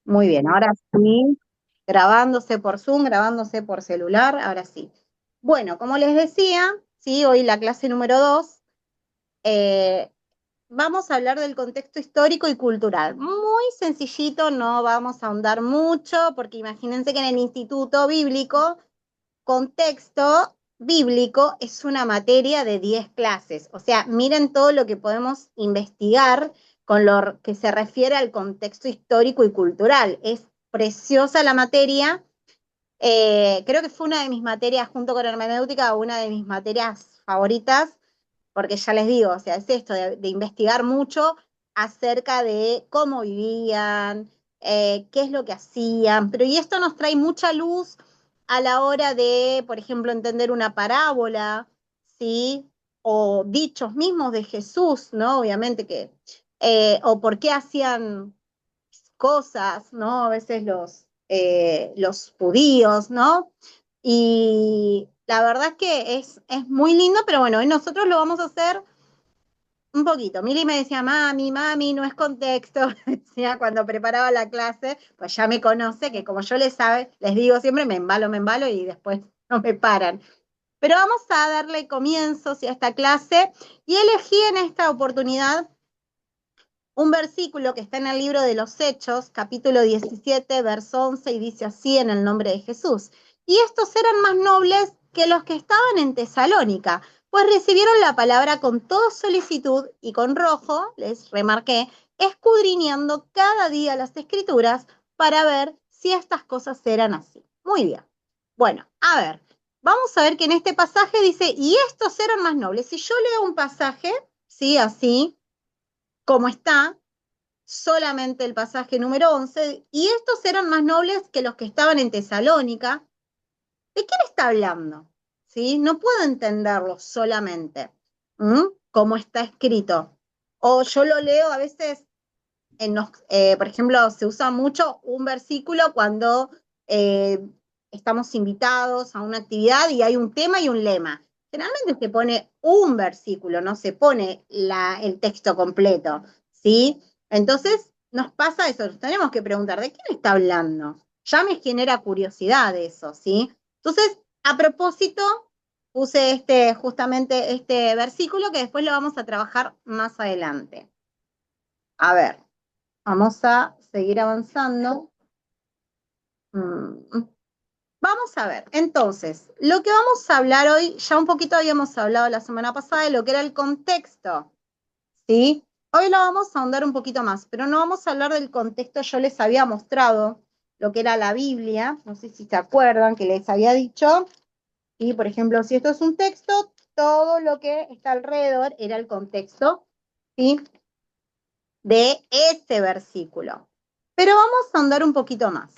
Muy bien, ahora sí, grabándose por Zoom, grabándose por celular, ahora sí. Bueno, como les decía, sí, hoy la clase número 2, eh, vamos a hablar del contexto histórico y cultural. Muy sencillito, no vamos a ahondar mucho, porque imagínense que en el Instituto Bíblico, contexto bíblico es una materia de 10 clases. O sea, miren todo lo que podemos investigar con lo que se refiere al contexto histórico y cultural. Es preciosa la materia. Creo que fue una de mis materias, junto con hermenéutica, una de mis materias favoritas, porque ya les digo, o sea, es esto de investigar mucho acerca de cómo vivían, qué es lo que hacían, pero y esto nos trae mucha luz a la hora de, por ejemplo, entender una parábola, ¿sí? O dichos mismos de Jesús, ¿no? Obviamente que, o por qué hacían cosas, ¿no? A veces los judíos, ¿no? Y la verdad es que es muy lindo, pero bueno, hoy nosotros lo vamos a hacer un poquito. Mili me decía, mami, no es contexto, decía cuando preparaba la clase, pues ya me conoce, que como yo les digo siempre, me embalo y después no me paran. Pero vamos a darle comienzo a esta clase y elegí en esta oportunidad un versículo que está en el libro de los Hechos, capítulo 17, verso 11, y dice así en el nombre de Jesús. Y estos eran más nobles que los que estaban en Tesalónica, pues recibieron la palabra con toda solicitud y con rojo, les remarqué, escudriñando cada día las escrituras para ver si estas cosas eran así. Muy bien. Bueno, a ver, vamos a ver que en este pasaje dice, y estos eran más nobles. Si yo leo un pasaje, sí, así como está, solamente el pasaje número 11, y estos eran más nobles que los que estaban en Tesalónica. ¿De quién está hablando? ¿Sí? No puedo entenderlo solamente, como está escrito. O yo lo leo a veces, por ejemplo, se usa mucho un versículo cuando eh, estamos invitados a una actividad y hay un tema y un lema. Generalmente se pone un versículo, no se pone el texto completo, ¿sí? Entonces nos pasa eso, nos tenemos que preguntar, ¿de quién está hablando? Ya me genera curiosidad eso, ¿sí? Entonces, a propósito, puse justamente este versículo que después lo vamos a trabajar más adelante. A ver, vamos a seguir avanzando. Mm, Vamos a ver, entonces, lo que vamos a hablar hoy, ya un poquito habíamos hablado la semana pasada de lo que era el contexto, ¿sí? Hoy lo vamos a ahondar un poquito más, pero no vamos a hablar del contexto, yo les había mostrado lo que era la Biblia, no sé si se acuerdan que les había dicho, y por ejemplo, si esto es un texto, todo lo que está alrededor era el contexto, ¿sí? De ese versículo. Pero vamos a andar un poquito más.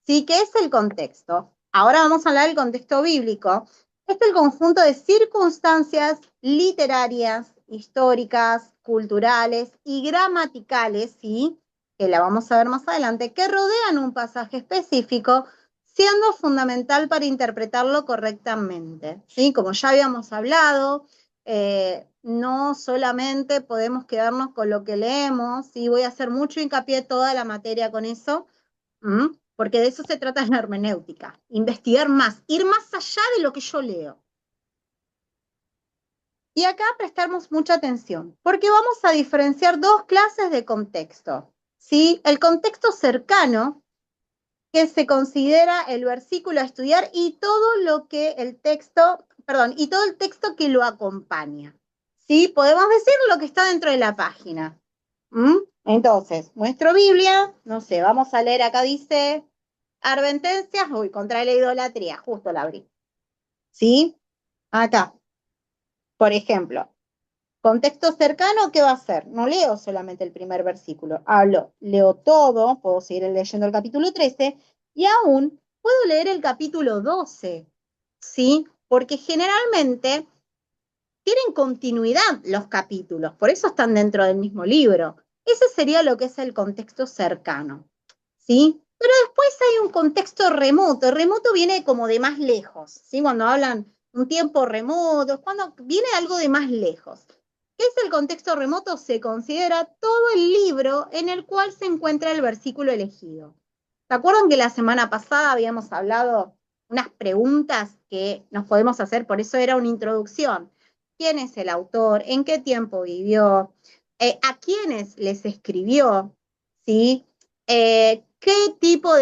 ¿Sí? ¿Qué es el contexto? Ahora vamos a hablar del contexto bíblico. Es el conjunto de circunstancias literarias, históricas, culturales y gramaticales, ¿sí? Que la vamos a ver más adelante, que rodean un pasaje específico, siendo fundamental para interpretarlo correctamente. ¿Sí? Como ya habíamos hablado, no solamente podemos quedarnos con lo que leemos, y voy a hacer mucho hincapié toda la materia con eso, porque de eso se trata la hermenéutica, investigar más, ir más allá de lo que yo leo. Y acá prestamos mucha atención, porque vamos a diferenciar dos clases de contexto. ¿Sí? El contexto cercano, que se considera el versículo a estudiar y todo lo que el texto, perdón, y todo el texto que lo acompaña. ¿Sí? Podemos decir lo que está dentro de la página. ¿Mm? Entonces, nuestra Biblia, no sé, vamos a leer acá, dice advertencias, uy, contra la idolatría, justo la abrí. ¿Sí? Acá, por ejemplo, contexto cercano, ¿qué va a hacer? No leo solamente el primer versículo, leo todo, puedo seguir leyendo el capítulo 13 y aún puedo leer el capítulo 12, ¿sí? Porque generalmente tienen continuidad los capítulos, por eso están dentro del mismo libro. Ese sería lo que es el contexto cercano, ¿sí? Pero después hay un contexto remoto. Remoto viene como de más lejos, ¿sí? Cuando hablan un tiempo remoto, cuando viene algo de más lejos. ¿Qué es el contexto remoto? Se considera todo el libro en el cual se encuentra el versículo elegido. ¿Se acuerdan que la semana pasada habíamos hablado unas preguntas que nos podemos hacer? Por eso era una introducción. ¿Quién es el autor? ¿En qué tiempo vivió? ¿A quiénes les escribió? ¿Sí? ¿Qué tipo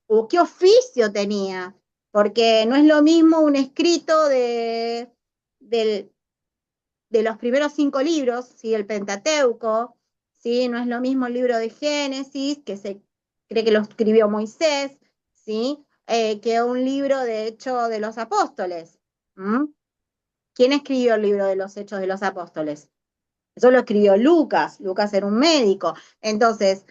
o qué oficio tenía? Porque no es lo mismo un escrito del, de los primeros 5 libros, ¿sí? El Pentateuco, ¿sí? No es lo mismo el libro de Génesis, que se cree que lo escribió Moisés, ¿sí? Que un libro de Hechos de los Apóstoles. ¿Mm? ¿Quién escribió el libro de los Hechos de los Apóstoles? Eso lo escribió Lucas. Lucas era un médico. Entonces,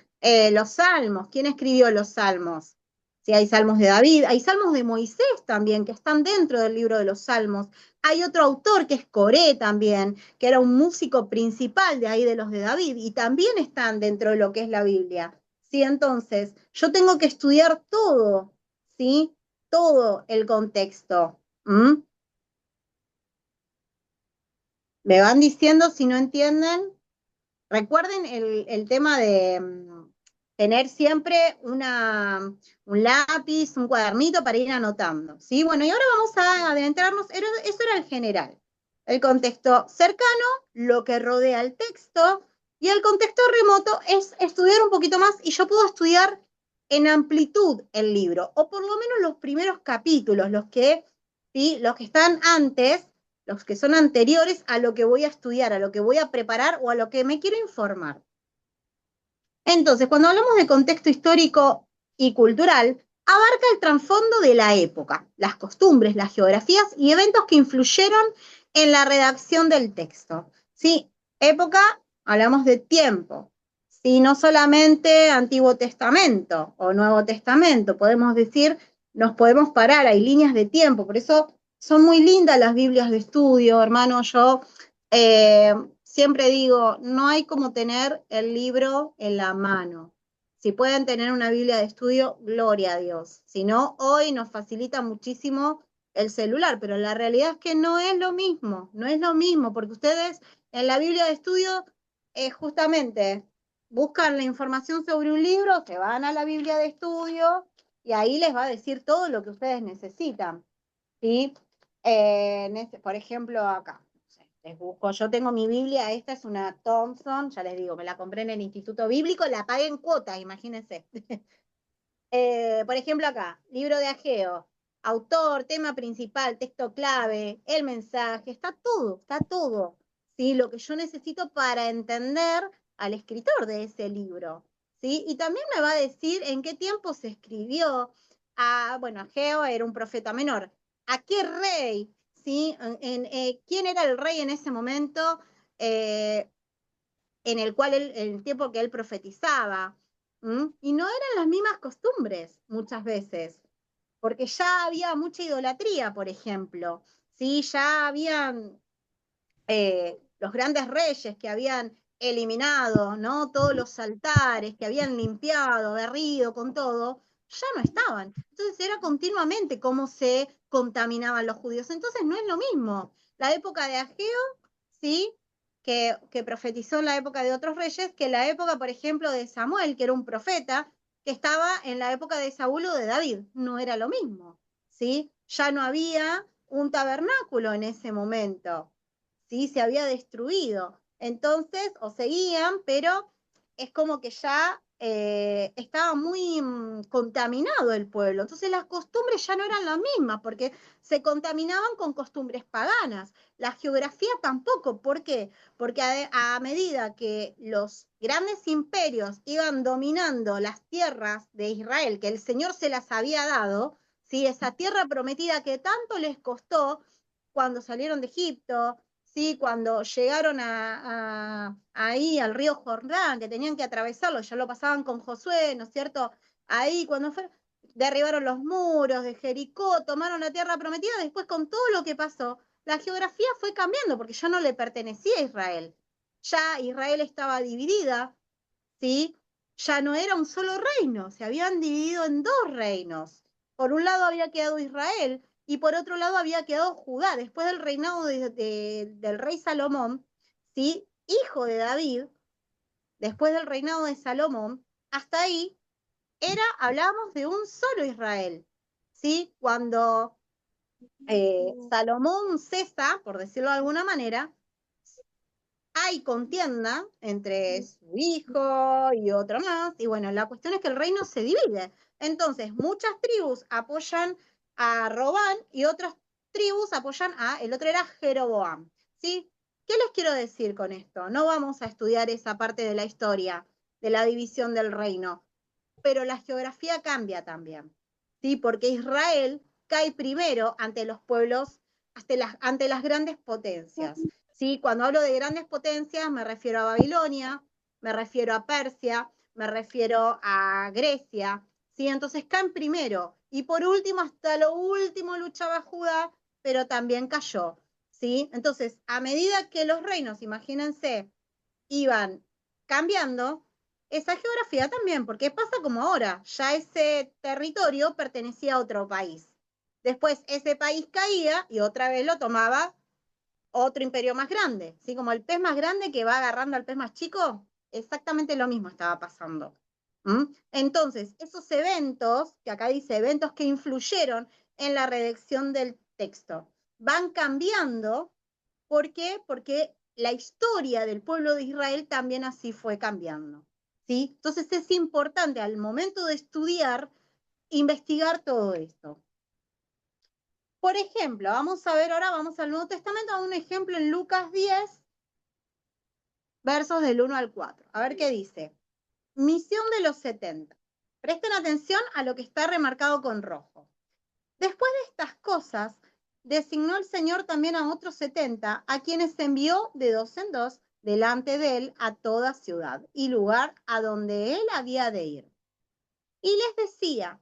los salmos, ¿quién escribió los salmos? Si hay salmos de David, hay salmos de Moisés también, que están dentro del libro de los salmos. Hay otro autor que es Coré también, que era un músico principal de ahí de los de David, y también están dentro de lo que es la Biblia. ¿Sí? Entonces, yo tengo que estudiar todo, ¿sí? Todo el contexto. ¿Mm? ¿Me van diciendo si no entienden? Recuerden el tema de tener siempre un lápiz, un cuadernito para ir anotando, ¿sí? Bueno, y ahora vamos a adentrarnos, eso era el general, el contexto cercano, lo que rodea el texto, y el contexto remoto es estudiar un poquito más, y yo puedo estudiar en amplitud el libro, o por lo menos los primeros capítulos, ¿sí? Los que están antes, los que son anteriores a lo que voy a estudiar, a lo que voy a preparar o a lo que me quiero informar. Entonces, cuando hablamos de contexto histórico y cultural, abarca el trasfondo de la época, las costumbres, las geografías y eventos que influyeron en la redacción del texto. ¿Sí? Época, hablamos de tiempo. ¿Sí? No solamente Antiguo Testamento o Nuevo Testamento, podemos decir, nos podemos parar, hay líneas de tiempo, por eso son muy lindas las Biblias de estudio, hermano. Yo siempre digo, no hay como tener el libro en la mano. Si pueden tener una Biblia de estudio, gloria a Dios. Si no, hoy nos facilita muchísimo el celular, pero la realidad es que no es lo mismo, no es lo mismo, porque ustedes en la Biblia de estudio justamente buscan la información sobre un libro, se van a la Biblia de estudio y ahí les va a decir todo lo que ustedes necesitan. ¿Sí? Por ejemplo, acá, no sé, les busco, yo tengo mi Biblia, esta es una Thompson, ya les digo, me la compré en el Instituto Bíblico, la pagué en cuotas, imagínense. Por ejemplo, acá, libro de Ageo, autor, tema principal, texto clave, el mensaje, está todo, ¿sí? Lo que yo necesito para entender al escritor de ese libro, ¿sí? Y también me va a decir en qué tiempo se escribió. Bueno, Ageo era un profeta menor. ¿A qué rey? ¿Sí? ¿Quién era el rey en ese momento? En el cual en el tiempo que él profetizaba. Y no eran las mismas costumbres muchas veces, porque ya había mucha idolatría, por ejemplo, ¿sí? Ya habían los grandes reyes que habían eliminado, ¿no? Todos los altares, que habían limpiado, barrido con todo, ya no estaban. Entonces era continuamente cómo se contaminaban los judíos. Entonces no es lo mismo. La época de Ageo, ¿sí? Que profetizó en la época de otros reyes, que la época, por ejemplo, de Samuel, que era un profeta, que estaba en la época de Saúl o de David. No era lo mismo, ¿sí? Ya no había un tabernáculo en ese momento. ¿Sí? Se había destruido. Entonces, o seguían, pero es como que ya estaba muy contaminado el pueblo. Entonces las costumbres ya no eran las mismas, porque se contaminaban con costumbres paganas. La geografía tampoco. ¿Por qué? Porque a medida que los grandes imperios iban dominando las tierras de Israel, que el Señor se las había dado, ¿sí? Esa tierra prometida que tanto les costó cuando salieron de Egipto, ¿sí? Cuando llegaron ahí al río Jordán, que tenían que atravesarlo, ya lo pasaban con Josué, ¿no es cierto? Ahí cuando derribaron los muros de Jericó, tomaron la tierra prometida, después con todo lo que pasó, la geografía fue cambiando porque ya no le pertenecía a Israel. Ya Israel estaba dividida, ¿sí? Ya no era un solo reino, se habían dividido en dos reinos. Por un lado había quedado Israel y por otro lado había quedado Judá. Después del reinado del rey Salomón, ¿sí? Hijo de David, después del reinado de Salomón, hasta ahí hablábamos de un solo Israel, ¿sí? Cuando Salomón cesa, por decirlo de alguna manera, hay contienda entre su hijo y otro más, y bueno, la cuestión es que el reino se divide. Entonces, muchas tribus apoyan a Robán y otras tribus apoyan el otro era Jeroboam, ¿sí? ¿Qué les quiero decir con esto? No vamos a estudiar esa parte de la historia, de la división del reino, pero la geografía cambia también, ¿sí? Porque Israel cae primero ante los pueblos, ante las grandes potencias, ¿sí? Cuando hablo de grandes potencias me refiero a Babilonia, me refiero a Persia, me refiero a Grecia, ¿sí? Entonces caen primero. Y por último, hasta lo último luchaba Judá, pero también cayó, ¿sí? Entonces, a medida que los reinos, imagínense, iban cambiando, esa geografía también, porque pasa como ahora, ya ese territorio pertenecía a otro país. Después ese país caía y otra vez lo tomaba otro imperio más grande, ¿sí? Como el pez más grande que va agarrando al pez más chico, exactamente lo mismo estaba pasando. ¿Mm? Entonces, esos eventos, que acá dice eventos que influyeron en la redacción del texto, van cambiando. ¿Por qué? Porque la historia del pueblo de Israel también así fue cambiando. ¿Sí? Entonces es importante al momento de estudiar, investigar todo esto. Por ejemplo, vamos a ver ahora, vamos al Nuevo Testamento, a un ejemplo en Lucas 10, versos del 1 al 4. A ver qué dice. Misión de los 70. Presten atención a lo que está remarcado con rojo. Después de estas cosas, designó el Señor también a otros 70, a quienes envió de dos en dos delante de él a toda ciudad y lugar a donde él había de ir. Y les decía,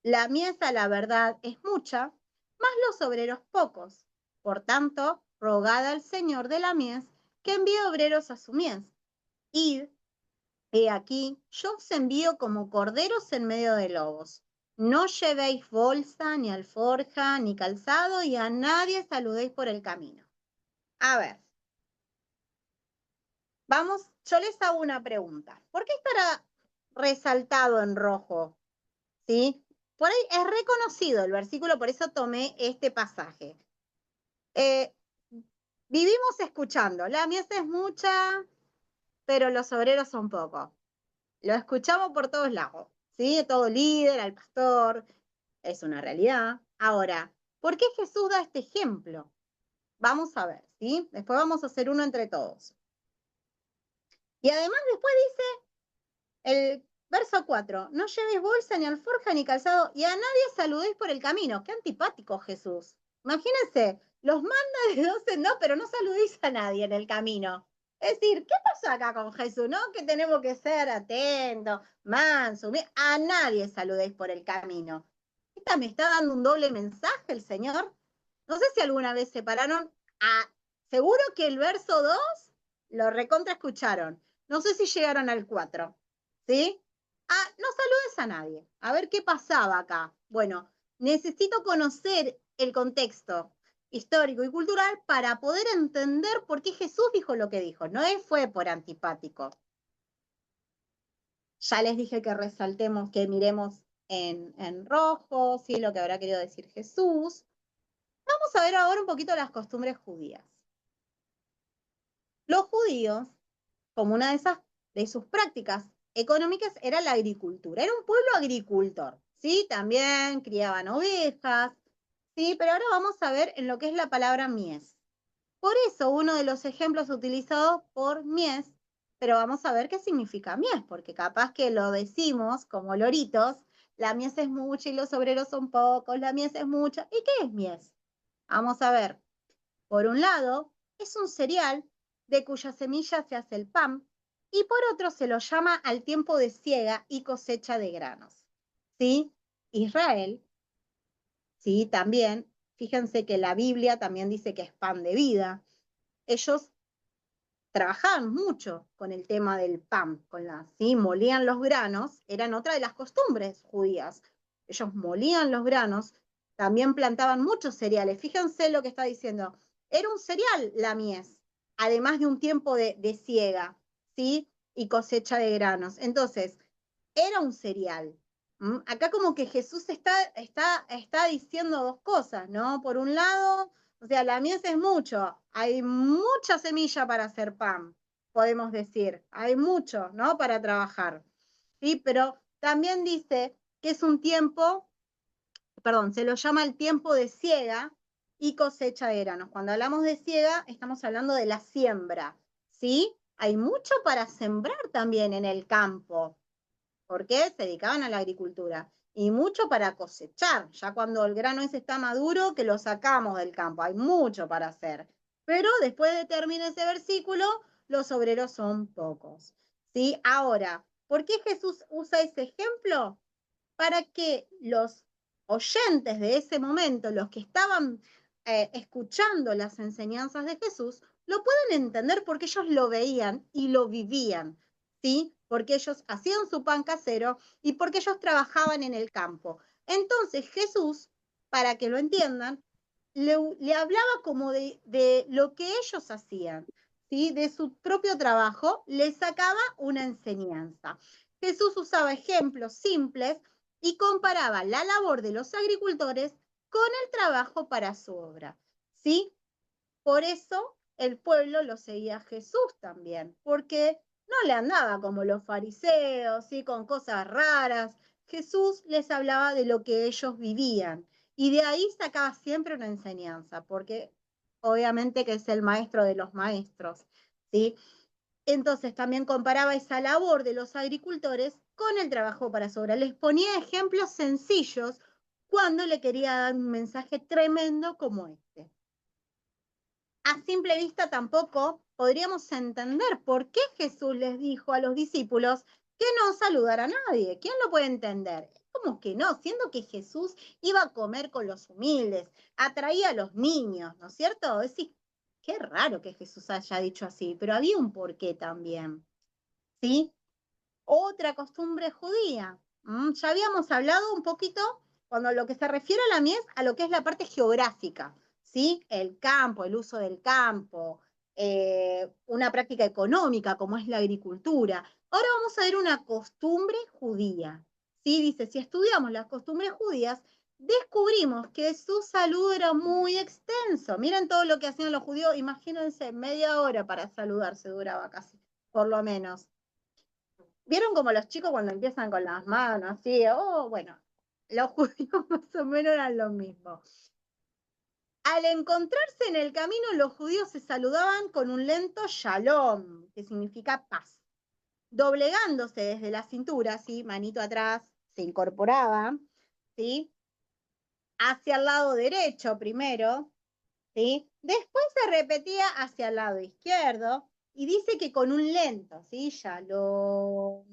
la mies a la verdad es mucha, mas los obreros pocos. Por tanto, rogad al Señor de la mies que envíe obreros a su mies. Id, he aquí, yo os envío como corderos en medio de lobos. No llevéis bolsa, ni alforja, ni calzado, y a nadie saludéis por el camino. A ver, vamos, yo les hago una pregunta. ¿Por qué estará resaltado en rojo? ¿Sí? Por ahí es reconocido el versículo, por eso tomé este pasaje. Eh, vivimos escuchando, la mies es mucha, pero los obreros son pocos. Lo escuchamos por todos lados, ¿sí? Todo líder, al pastor, es una realidad. Ahora, ¿por qué Jesús da este ejemplo? Vamos a ver, ¿sí? Después vamos a hacer uno entre todos. Y además después dice el verso 4, no llevéis bolsa, ni alforja, ni calzado, y a nadie saludéis por el camino. Qué antipático Jesús. Imagínense, los manda de dos en dos, pero no saludéis a nadie en el camino. Es decir, ¿qué pasó acá con Jesús, no? Que tenemos que ser atentos, mansos, a nadie saludéis por el camino. ¿Esta me está dando un doble mensaje el Señor? No sé si alguna vez se pararon seguro que el verso 2 lo recontra escucharon. No sé si llegaron al 4. ¿Sí? No saludes a nadie. A ver qué pasaba acá. Bueno, necesito conocer el contexto histórico y cultural para poder entender por qué Jesús dijo lo que dijo. No fue por antipático. Ya les dije que resaltemos, que miremos en rojo, ¿sí? Lo que habrá querido decir Jesús. Vamos a ver ahora un poquito las costumbres judías. Los judíos, como una de sus prácticas económicas, era la agricultura. Era un pueblo agricultor, ¿sí? También criaban ovejas, ¿sí? Pero ahora vamos a ver en lo que es la palabra mies. Por eso uno de los ejemplos utilizados por mies, pero vamos a ver qué significa mies, porque capaz que lo decimos como loritos, la mies es mucha y los obreros son pocos, la mies es mucha. ¿Y qué es mies? Vamos a ver. Por un lado, es un cereal de cuya semilla se hace el pan, y por otro se lo llama al tiempo de siega y cosecha de granos. ¿Sí? Israel, sí, también, fíjense que la Biblia también dice que es pan de vida. Ellos trabajaban mucho con el tema del pan, ¿sí? Molían los granos, eran otra de las costumbres judías. Ellos molían los granos, también plantaban muchos cereales. Fíjense lo que está diciendo. Era un cereal la mies, además de un tiempo de siega, ¿sí? Y cosecha de granos. Entonces, era un cereal. Acá como que Jesús está diciendo dos cosas, ¿no? Por un lado, o sea, la mies es mucho, hay mucha semilla para hacer pan, podemos decir, hay mucho, ¿no? Para trabajar, ¿sí? Pero también dice que es un tiempo, perdón, se lo llama el tiempo de siega y cosecha de granos. Cuando hablamos de siega, estamos hablando de la siembra, ¿sí? Hay mucho para sembrar también en el campo, porque se dedicaban a la agricultura, y mucho para cosechar, ya cuando el grano ese está maduro, que lo sacamos del campo, hay mucho para hacer. Pero después de terminar ese versículo, los obreros son pocos. ¿Sí? Ahora, ¿por qué Jesús usa ese ejemplo? Para que los oyentes de ese momento, los que estaban escuchando las enseñanzas de Jesús, lo puedan entender porque ellos lo veían y lo vivían, ¿sí? Porque ellos hacían su pan casero y porque ellos trabajaban en el campo. Entonces Jesús, para que lo entiendan, le hablaba como de lo que ellos hacían, ¿sí? De su propio trabajo, les sacaba una enseñanza. Jesús usaba ejemplos simples y comparaba la labor de los agricultores con el trabajo para su obra, ¿sí? Por eso el pueblo lo seguía a Jesús también, porque no le andaba como los fariseos, ¿sí? Con cosas raras. Jesús les hablaba de lo que ellos vivían y de ahí sacaba siempre una enseñanza, porque obviamente que es el maestro de los maestros, ¿sí? Entonces también comparaba esa labor de los agricultores con el trabajo para su obra. Les ponía ejemplos sencillos cuando le quería dar un mensaje tremendo como este. A simple vista tampoco podríamos entender por qué Jesús les dijo a los discípulos que no saludara a nadie. ¿Quién lo puede entender? ¿Cómo que no? Siendo que Jesús iba a comer con los humildes, atraía a los niños, ¿no es cierto? Decís, qué raro que Jesús haya dicho así, pero había un porqué también, ¿sí? Otra costumbre judía. Ya habíamos hablado un poquito cuando lo que se refiere a la mies, a lo que es la parte geográfica, ¿sí? El campo, el uso del campo, una práctica económica como es la agricultura. Ahora vamos a ver una costumbre judía, ¿sí? Dice, si estudiamos las costumbres judías, descubrimos que su saludo era muy extenso. Miren todo lo que hacían los judíos, imagínense, media hora para saludarse duraba casi, por lo menos. ¿Vieron como los chicos cuando empiezan con las manos así? Oh, bueno, los judíos más o menos eran lo mismo. Al encontrarse en el camino, los judíos se saludaban con un lento shalom, que significa paz. Doblegándose desde la cintura, ¿sí? Manito atrás, se incorporaban, ¿sí? Hacia el lado derecho primero, ¿sí? Después se repetía hacia el lado izquierdo y dice que con un lento, ¿sí? Shalom,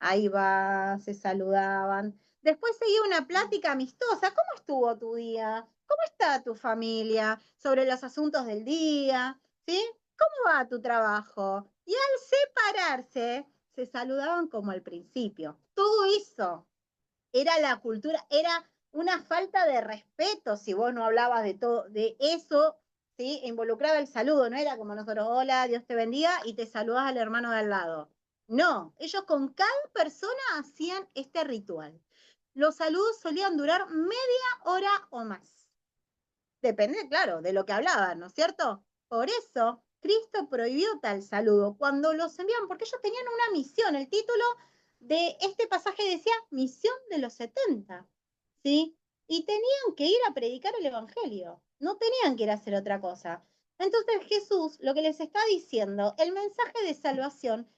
ahí va, se saludaban. Después seguía una plática amistosa. ¿Cómo estuvo tu día? ¿Cómo está tu familia? Sobre los asuntos del día, ¿sí? ¿Cómo va tu trabajo? Y al separarse, se saludaban como al principio. Todo eso era la cultura, era una falta de respeto si vos no hablabas de todo, de eso, ¿sí? Involucraba el saludo, no era como nosotros, hola, Dios te bendiga, y te saludás al hermano de al lado. No, ellos con cada persona hacían este ritual. Los saludos solían durar media hora o más. Depende, claro, de lo que hablaban, ¿no es cierto? Por eso, Cristo prohibió tal saludo cuando los enviaban, porque ellos tenían una misión. El título de este pasaje decía Misión de los 70, ¿sí? Y tenían que ir a predicar el Evangelio, no tenían que ir a hacer otra cosa. Entonces Jesús lo que les está diciendo, el mensaje de salvación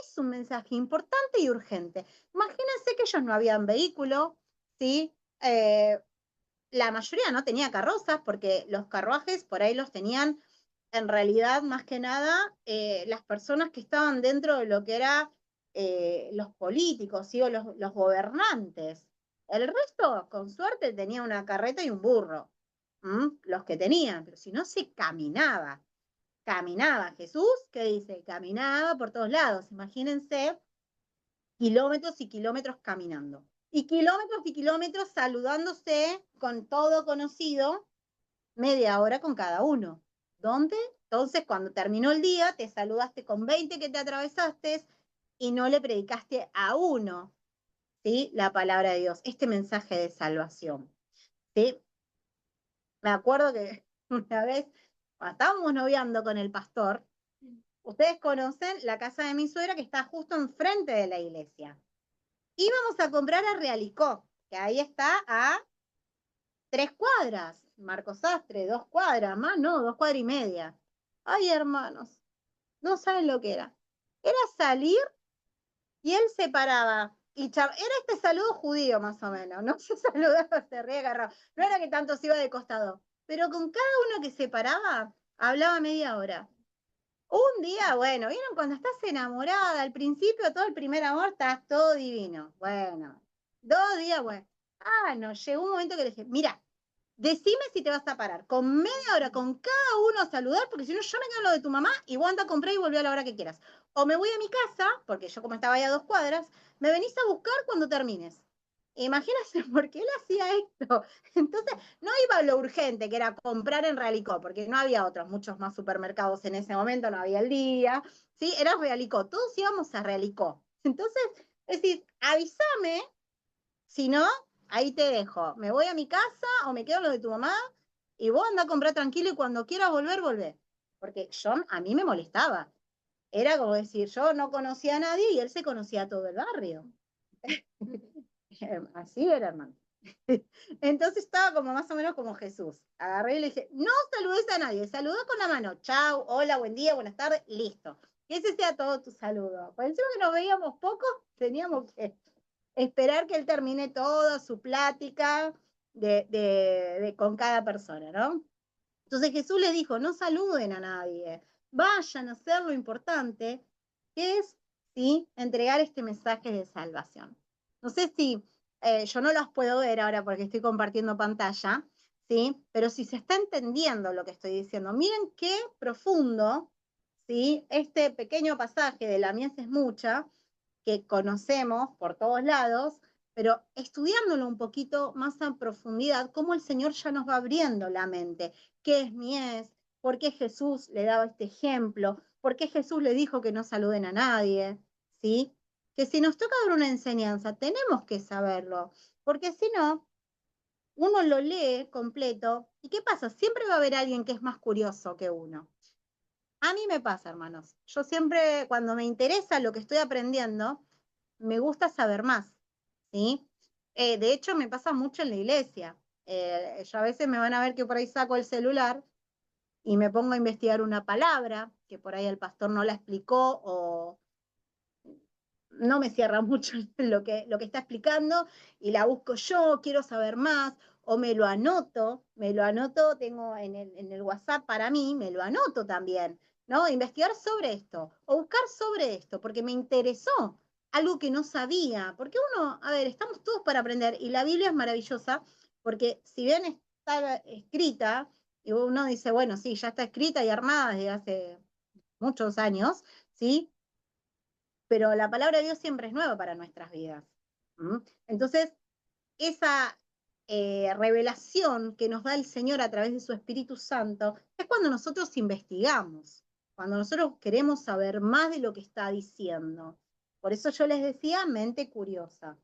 es un mensaje importante y urgente. Imagínense que ellos no habían vehículo, ¿sí? La mayoría no tenía carrozas porque los carruajes por ahí los tenían en realidad más que nada las personas que estaban dentro de lo que era los políticos, ¿sí? O los gobernantes. El resto, con suerte, tenía una carreta y un burro, los que tenían, pero si no se caminaba. Caminaba Jesús, ¿qué dice? Caminaba por todos lados. Imagínense kilómetros y kilómetros caminando. Y kilómetros saludándose con todo conocido, media hora con cada uno. ¿Dónde? Entonces, cuando terminó el día, te saludaste con 20 que te atravesaste y no le predicaste a uno. ¿sí? La palabra de Dios, este mensaje de salvación, ¿sí? Me acuerdo que una vez, cuando estábamos noviando con el pastor, ustedes conocen la casa de mi suegra que está justo enfrente de la iglesia. Íbamos a comprar a Realicó, que ahí está a 3 cuadras. Marcos Sastre, 2 cuadras, más no, 2 cuadras y media. Ay, hermanos, no saben lo que era. Era salir y él se paraba. Era este saludo judío, más o menos. No se saludaba, se re agarraba. No era que tanto se iba de costado. Pero con cada uno que se paraba, hablaba media hora. Un día, bueno, ¿vieron cuando estás enamorada? Al principio, todo el primer amor, estás todo divino. Bueno, 2 días, bueno. Ah, no, llegó un momento que le dije, mira, decime si te vas a parar. Con media hora, con cada uno a saludar, porque si no, yo me quedo lo de tu mamá y vos anda a comprar y volví a la hora que quieras. O me voy a mi casa, porque yo como estaba ahí a 2 cuadras, me venís a buscar cuando termines. Imagínense por qué él hacía esto. Entonces, no iba a lo urgente, que era comprar en Realicó, porque no había otros, muchos más supermercados en ese momento, no había el día, ¿sí? Era Realicó, todos íbamos a Realicó. Entonces, es decir, avísame, si no, ahí te dejo. Me voy a mi casa o me quedo en lo de tu mamá y vos andá a comprar tranquilo y cuando quieras volver, volver. Porque a mí me molestaba. Era como decir, yo no conocía a nadie y él se conocía a todo el barrio. Así era, hermano. Entonces estaba como más o menos como Jesús. Agarré y le dije, no saludes a nadie, saluda con la mano. Chao, hola, buen día, buenas tardes, listo. Que ese sea todo tu saludo. Por encima que nos veíamos poco, teníamos que esperar que él termine toda su plática con cada persona, ¿no? Entonces Jesús les dijo, no saluden a nadie, vayan a hacer lo importante, que es, ¿sí?, entregar este mensaje de salvación. No sé si, yo no los puedo ver ahora porque estoy compartiendo pantalla, ¿sí? Pero si se está entendiendo lo que estoy diciendo, miren qué profundo, ¿sí? Este pequeño pasaje de la mies es mucha, que conocemos por todos lados, pero estudiándolo un poquito más en profundidad, cómo el Señor ya nos va abriendo la mente. ¿Qué es mies? ¿Por qué Jesús le daba este ejemplo? ¿Por qué Jesús le dijo que no saluden a nadie? ¿Sí? Que si nos toca dar una enseñanza, tenemos que saberlo, porque si no, uno lo lee completo, ¿y qué pasa? Siempre va a haber alguien que es más curioso que uno. A mí me pasa, hermanos. Yo siempre, cuando me interesa lo que estoy aprendiendo, me gusta saber más, ¿sí? De hecho, me pasa mucho en la iglesia. Yo a veces me van a ver que por ahí saco el celular y me pongo a investigar una palabra que por ahí el pastor no la explicó o no me cierra mucho lo que está explicando y la busco yo, quiero saber más, o me lo anoto, tengo en el WhatsApp para mí, me lo anoto también, ¿no? Investigar sobre esto, o buscar sobre esto, porque me interesó algo que no sabía, porque uno, a ver, estamos todos para aprender, y la Biblia es maravillosa, porque si bien está escrita, y uno dice, bueno, sí, ya está escrita y armada desde hace muchos años, ¿sí? Pero la palabra de Dios siempre es nueva para nuestras vidas. ¿Mm? Entonces, esa revelación que nos da el Señor a través de su Espíritu Santo es cuando nosotros investigamos, cuando nosotros queremos saber más de lo que está diciendo. Por eso yo les decía mente curiosa,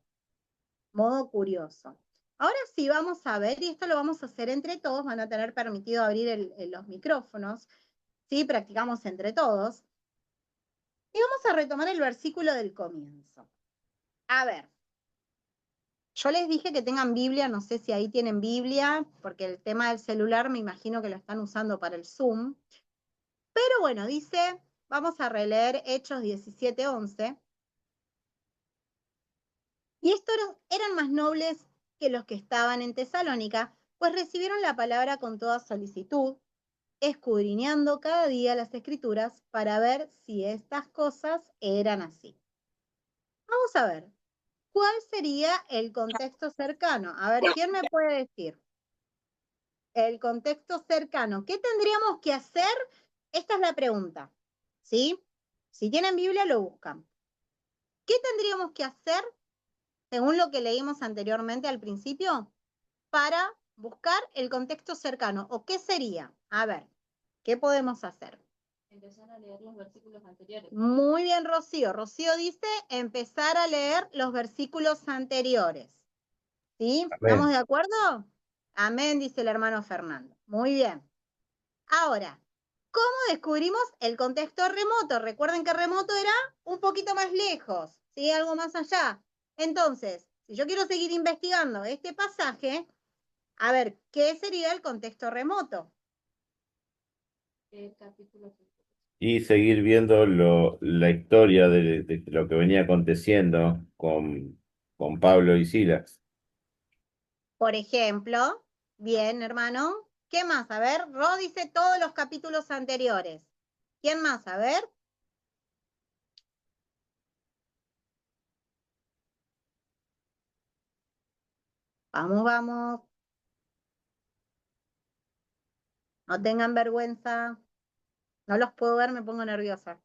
modo curioso. Ahora sí vamos a ver, y esto lo vamos a hacer entre todos, van a tener permitido abrir los micrófonos, ¿sí? Practicamos entre todos. Y vamos a retomar el versículo del comienzo. A ver, yo les dije que tengan Biblia, no sé si ahí tienen Biblia, porque el tema del celular me imagino que lo están usando para el Zoom. Pero bueno, dice, vamos a releer Hechos 17:11. Y estos eran más nobles que los que estaban en Tesalónica, pues recibieron la palabra con toda solicitud, escudriñando cada día las escrituras para ver si estas cosas eran así. Vamos a ver, ¿cuál sería el contexto cercano? A ver, ¿quién me puede decir? El contexto cercano. ¿Qué tendríamos que hacer? Esta es la pregunta, ¿sí? Si tienen Biblia, lo buscan. ¿Qué tendríamos que hacer, según lo que leímos anteriormente al principio, para buscar el contexto cercano? ¿O qué sería? A ver, ¿qué podemos hacer? Empezar a leer los versículos anteriores. Muy bien, Rocío. Rocío dice empezar a leer los versículos anteriores. ¿Sí? ¿Estamos Amén. de acuerdo? Amén, dice el hermano Fernando. Muy bien. Ahora, ¿cómo descubrimos el contexto remoto? Recuerden que remoto era un poquito más lejos, ¿sí? Algo más allá. Entonces, si yo quiero seguir investigando este pasaje, a ver, ¿qué sería el contexto remoto? Capítulo. Y seguir viendo la historia de lo que venía aconteciendo con Pablo y Silas. Por ejemplo, bien, hermano. ¿Qué más? A ver, Ro dice todos los capítulos anteriores. ¿Quién más? A ver. Vamos, vamos. No tengan vergüenza. No los puedo ver, me pongo nerviosa.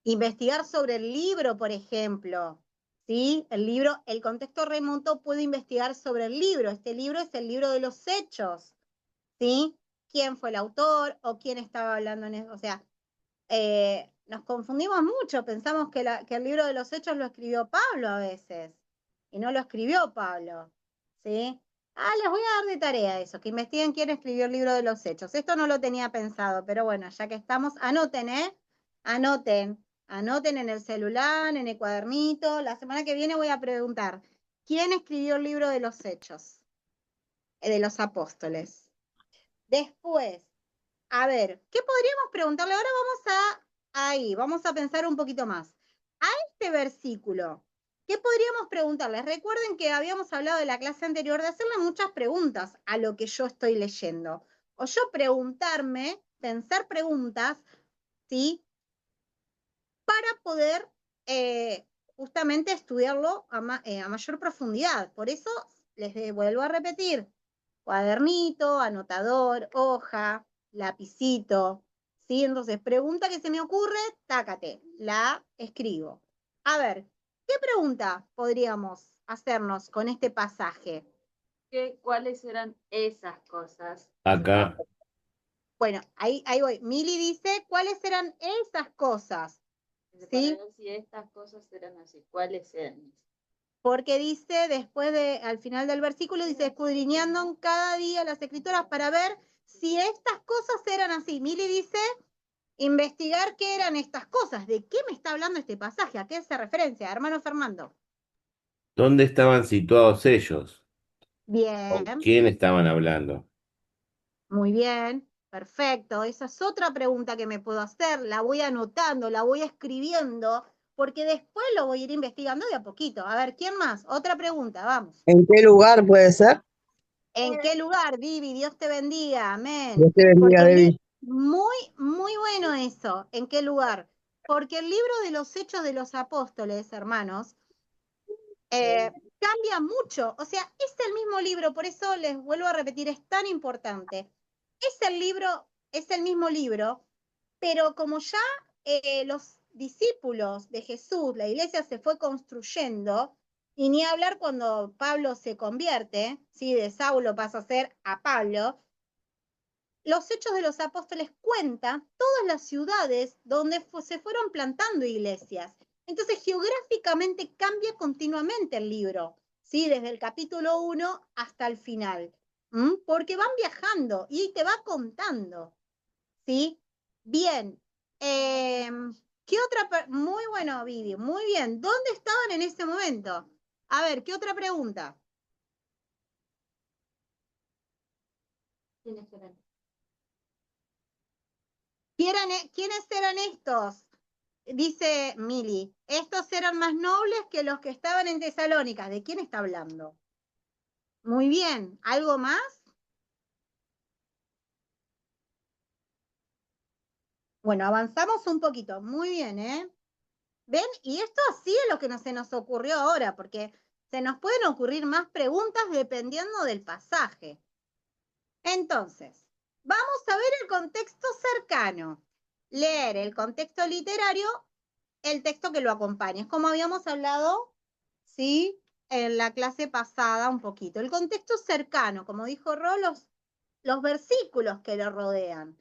Investigar sobre el libro, por ejemplo. ¿Sí? El libro, el contexto remoto puede investigar sobre el libro. Este libro es el libro de los hechos. ¿Sí? ¿Quién fue el autor o quién estaba hablando en eso? O sea, nos confundimos mucho, pensamos que el libro de los hechos lo escribió Pablo a veces, y no lo escribió Pablo, ¿sí? Les voy a dar de tarea eso, que investiguen quién escribió el libro de los hechos. Esto no lo tenía pensado, pero bueno, ya que estamos, anoten, ¿eh? Anoten, anoten en el celular, en el cuadernito. La semana que viene voy a preguntar, ¿quién escribió el libro de los hechos? De los apóstoles. Después, a ver, ¿qué podríamos preguntarle? Ahora vamos a pensar un poquito más. A este versículo, ¿qué podríamos preguntarles? Recuerden que habíamos hablado de la clase anterior de hacerle muchas preguntas a lo que yo estoy leyendo. O yo preguntarme, pensar preguntas, ¿sí? Para poder justamente estudiarlo a mayor profundidad. Por eso les vuelvo a repetir, cuadernito, anotador, hoja, lapicito, ¿sí? Entonces, pregunta que se me ocurre, tácate, la escribo. A ver, ¿qué pregunta podríamos hacernos con este pasaje? ¿Cuáles eran esas cosas? Acá, Bueno, ahí voy. Mili dice, ¿cuáles eran esas cosas? Para ¿Sí? ver si estas cosas eran así, ¿cuáles eran? Porque dice, al final del versículo, dice, escudriñando cada día las escrituras para ver si estas cosas eran así. Mili dice, investigar qué eran estas cosas. ¿De qué me está hablando este pasaje? ¿A qué hace referencia, hermano Fernando? ¿dónde estaban situados ellos? ¿Con Bien, quién estaban hablando? muy bien, perfecto. Esa es otra pregunta que me puedo hacer. La voy anotando, la voy escribiendo, porque después lo voy a ir investigando de a poquito. A ver, ¿quién más? Otra pregunta, vamos. ¿En qué lugar puede ser? ¿En qué lugar, Vivi? Dios te bendiga, Dios amén. te bendiga, Porque Debbie. muy, muy bueno eso. ¿En qué lugar? Porque el libro de los Hechos de los Apóstoles, hermanos, cambia mucho. O sea, es el mismo libro, por eso les vuelvo a repetir, es tan importante. Es el mismo libro, pero como ya los discípulos de Jesús, la iglesia se fue construyendo, y ni hablar cuando Pablo se convierte, ¿sí? De Saulo pasa a ser a Pablo, los Hechos de los Apóstoles cuentan todas las ciudades donde se fueron plantando iglesias. Entonces, geográficamente cambia continuamente el libro, ¿sí? Desde el capítulo 1 hasta el final, porque van viajando y te va contando, ¿sí? Bien. ¿Qué otra? Muy bueno, vídeo, muy bien. ¿Dónde estaban en ese momento? A ver, ¿qué otra pregunta? ¿Quiénes eran? ¿Quiénes eran estos? Dice Mili, estos eran más nobles que los que estaban en Tesalónica. ¿De quién está hablando? Muy bien, ¿algo más? Bueno, avanzamos un poquito. Muy bien, ¿eh? ¿Ven? Y esto así es lo que se nos ocurrió ahora, porque se nos pueden ocurrir más preguntas dependiendo del pasaje. Entonces, vamos a ver el contexto cercano. Leer el contexto literario, el texto que lo acompaña. Es como habíamos hablado, ¿sí? En la clase pasada un poquito. El contexto cercano, como dijo Rolos, los versículos que lo rodean.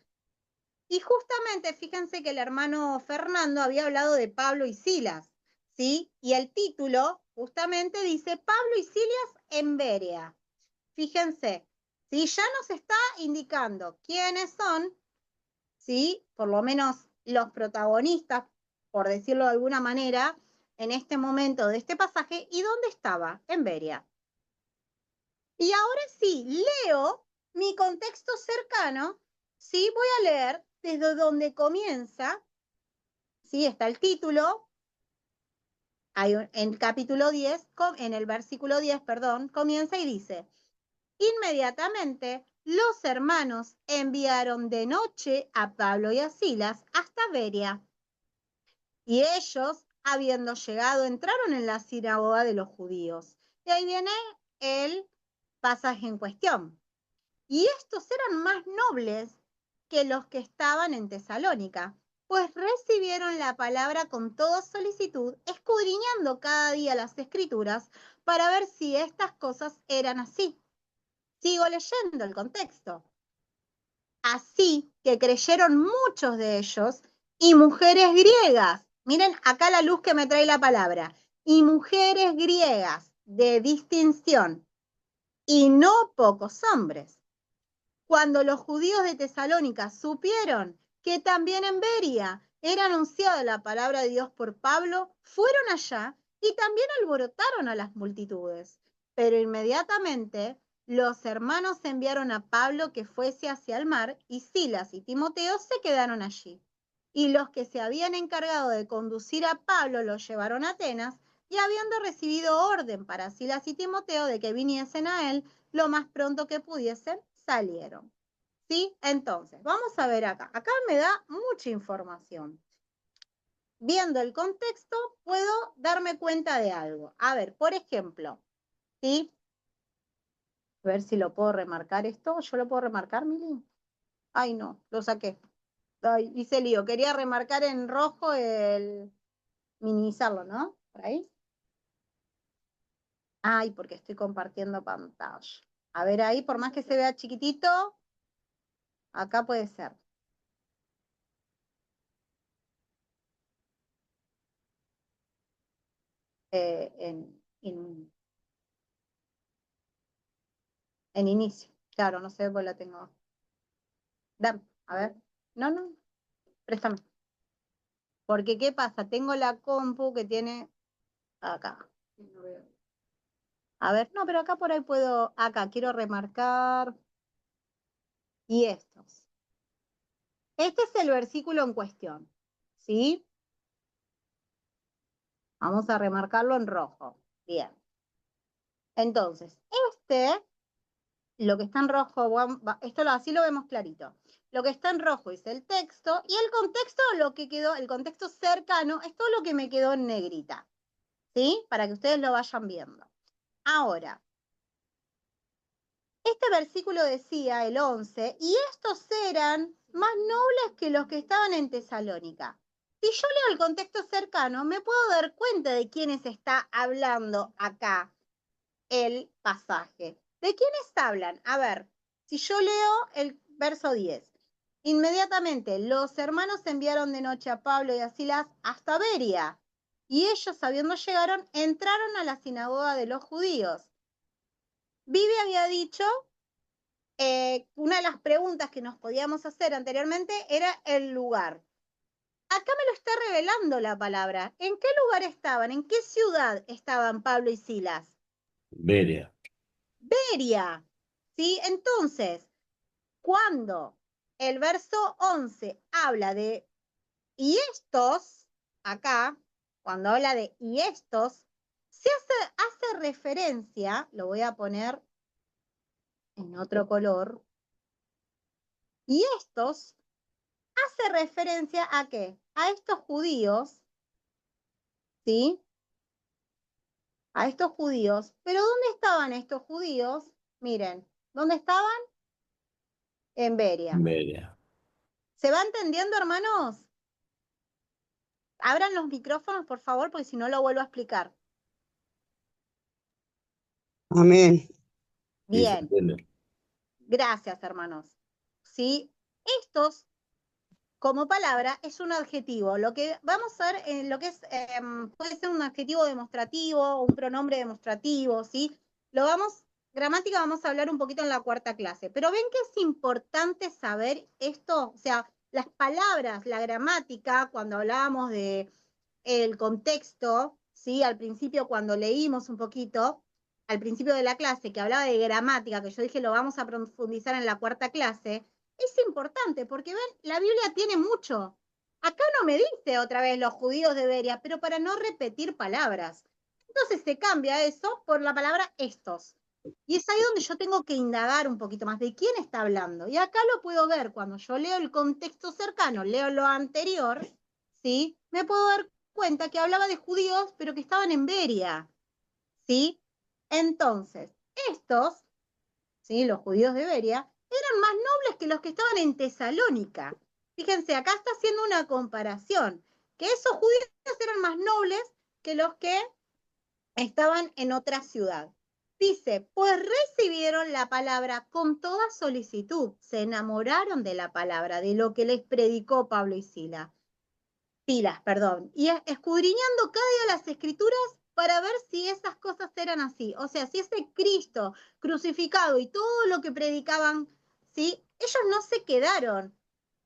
Y justamente fíjense que el hermano Fernando había hablado de Pablo y Silas, ¿sí? Y el título justamente dice Pablo y Silas en Berea. Fíjense, ¿sí? Ya nos está indicando quiénes son, ¿sí? Por lo menos los protagonistas, por decirlo de alguna manera, en este momento de este pasaje, y dónde estaba, en Berea. Y ahora sí, leo mi contexto cercano, sí, voy a leer desde donde comienza, sí, está el título, en el capítulo 10, en el versículo 10, perdón, comienza y dice, inmediatamente los hermanos enviaron de noche a Pablo y a Silas hasta Berea. Y ellos, habiendo llegado, entraron en la sinagoga de los judíos. Y ahí viene el pasaje en cuestión. Y estos eran más nobles que los que estaban en Tesalónica, pues recibieron la palabra con toda solicitud, escudriñando cada día las escrituras para ver si estas cosas eran así. Sigo leyendo el contexto. Así que creyeron muchos de ellos y mujeres griegas. Miren acá la luz que me trae la palabra. Y mujeres griegas de distinción y no pocos hombres. Cuando los judíos de Tesalónica supieron que también en Beria era anunciada la palabra de Dios por Pablo, fueron allá y también alborotaron a las multitudes. Pero inmediatamente los hermanos enviaron a Pablo que fuese hacia el mar, y Silas y Timoteo se quedaron allí. Y los que se habían encargado de conducir a Pablo lo llevaron a Atenas, y habiendo recibido orden para Silas y Timoteo de que viniesen a él lo más pronto que pudiesen, salieron. ¿Sí? Entonces, vamos a ver acá. Acá me da mucha información. Viendo el contexto, puedo darme cuenta de algo. A ver, por ejemplo, ¿sí? A ver si lo puedo remarcar esto. ¿Yo lo puedo remarcar, Mili? Ay, no, lo saqué. Ay, hice lío. Quería remarcar en rojo el minimizarlo, ¿no? Por ahí. Ay, porque estoy compartiendo pantalla. A ver ahí, por más que se vea chiquitito, acá puede ser. En inicio. Claro, no sé, pues la tengo. Dame, a ver. No, no, préstame. Porque, ¿qué pasa? Tengo la compu que tiene acá. A ver, no, pero acá por ahí puedo. Acá, quiero remarcar. Y estos. Este es el versículo en cuestión. ¿Sí? Vamos a remarcarlo en rojo. Bien. Entonces, lo que está en rojo, esto así lo vemos clarito. Lo que está en rojo es el texto, y el contexto, lo que quedó, el contexto cercano, es todo lo que me quedó en negrita. ¿Sí? Para que ustedes lo vayan viendo. Ahora, este versículo decía, el 11, y estos eran más nobles que los que estaban en Tesalónica. Si yo leo el contexto cercano, me puedo dar cuenta de quiénes está hablando acá el pasaje. ¿De quiénes hablan? A ver, si yo leo el verso 10. Inmediatamente los hermanos enviaron de noche a Pablo y a Silas hasta Beria, y ellos, habiendo llegaron, entraron a la sinagoga de los judíos. Vivi había dicho, una de las preguntas que nos podíamos hacer anteriormente era el lugar. Acá me lo está revelando la palabra. ¿En qué lugar estaban? ¿En qué ciudad estaban Pablo y Silas? Berea. Beria. ¿Sí? Entonces, cuando el verso 11 habla de y estos, acá, cuando habla de y estos, se hace referencia, lo voy a poner en otro color, y estos hace referencia a qué? A estos judíos, ¿sí? A estos judíos. ¿Pero dónde estaban estos judíos? Miren, ¿dónde estaban? En Beria. Berea. ¿Se va entendiendo, hermanos? Abran los micrófonos, por favor, porque si no lo vuelvo a explicar. Amén. Sí, se Bien. entiende. Gracias, hermanos. ¿Sí? Estos, como palabra, es un adjetivo. Lo que vamos a ver en lo que es, puede ser un adjetivo demostrativo, un pronombre demostrativo, ¿sí? Gramática vamos a hablar un poquito en la cuarta clase, pero ven que es importante saber esto, o sea, las palabras, la gramática, cuando hablábamos de el contexto, ¿sí? Al principio, cuando leímos un poquito, al principio de la clase, que hablaba de gramática, que yo dije lo vamos a profundizar en la cuarta clase, es importante, porque ven, la Biblia tiene mucho. Acá no me dice otra vez los judíos de Beria, pero para no repetir palabras. Entonces se cambia eso por la palabra estos. Y es ahí donde yo tengo que indagar un poquito más de quién está hablando. Y acá lo puedo ver cuando yo leo el contexto cercano, leo lo anterior, ¿sí? Me puedo dar cuenta que hablaba de judíos, pero que estaban en Beria, ¿sí? Entonces, estos, ¿sí? Los judíos de Beria, eran más nobles que los que estaban en Tesalónica. Fíjense, acá está haciendo una comparación, que esos judíos eran más nobles que los que estaban en otra ciudad. Dice, pues recibieron la palabra con toda solicitud, se enamoraron de la palabra, de lo que les predicó Pablo y Silas, perdón, y escudriñando cada día las escrituras para ver si esas cosas eran así. O sea, si ese Cristo crucificado y todo lo que predicaban, ¿sí? Ellos no se quedaron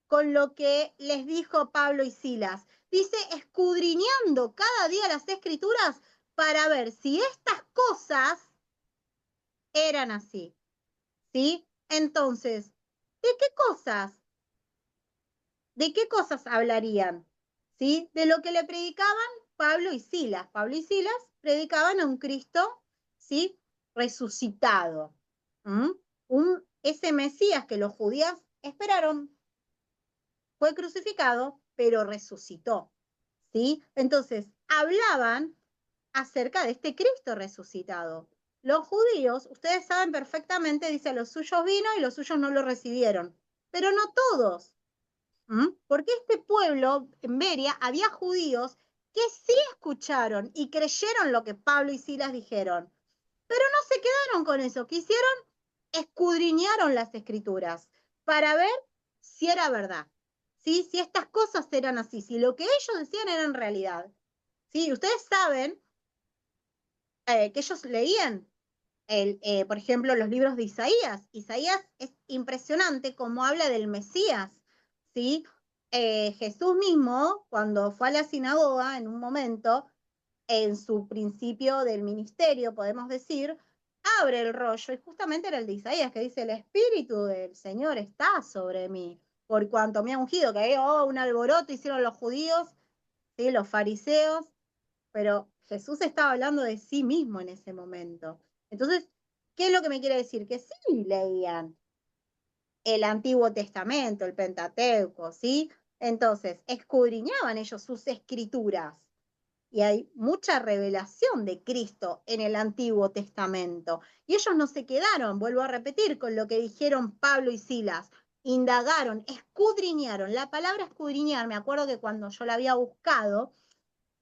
con lo que les dijo Pablo y Silas. Dice, escudriñando cada día las escrituras para ver si estas cosas eran así, ¿sí? Entonces, ¿de qué cosas? ¿De qué cosas hablarían? ¿Sí? De lo que le predicaban Pablo y Silas. Pablo y Silas predicaban a un Cristo, ¿sí? Resucitado. ¿Mm? Ese Mesías que los judíos esperaron fue crucificado, pero resucitó. ¿Sí? Entonces, hablaban acerca de este Cristo resucitado. Los judíos, ustedes saben perfectamente, dice, los suyos vino y los suyos no lo recibieron, pero no todos. Porque este pueblo, en Beria, había judíos que sí escucharon y creyeron lo que Pablo y Silas dijeron, pero no se quedaron con eso. ¿Qué hicieron? Escudriñaron las escrituras para ver si era verdad, ¿sí? Si estas cosas eran así, si lo que ellos decían era en realidad. ¿Sí? Ustedes saben que ellos leían, por ejemplo, los libros de Isaías. Isaías es impresionante como habla del Mesías, ¿sí? Jesús mismo, cuando fue a la sinagoga en un momento, en su principio del ministerio, podemos decir, abre el rollo, y justamente era el de Isaías, que dice, el Espíritu del Señor está sobre mí, por cuanto me ha ungido, que hay un alboroto hicieron los judíos, ¿sí? Los fariseos, pero Jesús estaba hablando de sí mismo en ese momento. Entonces, ¿qué es lo que me quiere decir? Que sí leían el Antiguo Testamento, el Pentateuco, ¿sí? Entonces, escudriñaban ellos sus escrituras. Y hay mucha revelación de Cristo en el Antiguo Testamento. Y ellos no se quedaron, vuelvo a repetir, con lo que dijeron Pablo y Silas. Indagaron, escudriñaron. La palabra escudriñar, me acuerdo que cuando yo la había buscado,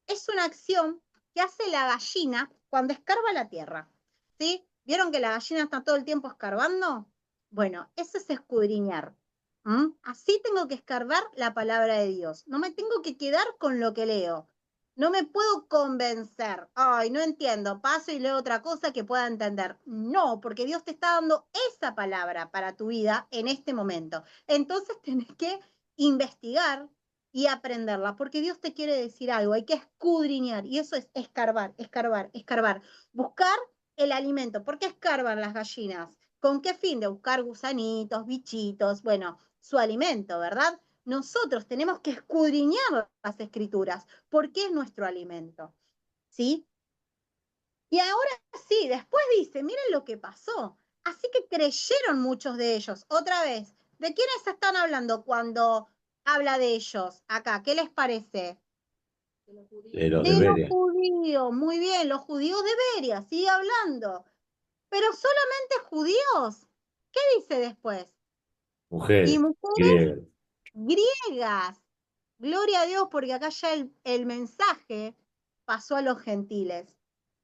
es una acción que hace la gallina cuando escarba la tierra. ¿Sí? ¿Vieron que la gallina está todo el tiempo escarbando? Bueno, eso es escudriñar. Así tengo que escarbar la palabra de Dios. No me tengo que quedar con lo que leo. No me puedo convencer. Ay, no entiendo. Paso y leo otra cosa que pueda entender. No, porque Dios te está dando esa palabra para tu vida en este momento. Entonces tenés que investigar, y aprenderla, porque Dios te quiere decir algo, hay que escudriñar, y eso es escarbar, escarbar, escarbar, buscar el alimento. ¿Por qué escarban las gallinas? ¿Con qué fin? De buscar gusanitos, bichitos, bueno, su alimento, ¿verdad? Nosotros tenemos que escudriñar las escrituras, porque es nuestro alimento, ¿sí? Y ahora sí, después dice, miren lo que pasó. Así que creyeron muchos de ellos. Otra vez, ¿de quiénes están hablando cuando habla de ellos acá? ¿Qué les parece? De los judíos. De los De los deberes. judíos, muy bien, los judíos de Beria, sigue hablando. Pero solamente judíos. ¿Qué dice después? Y Mujeres, mujeres griegas. griegas. Gloria a Dios, porque acá ya el mensaje pasó a los gentiles.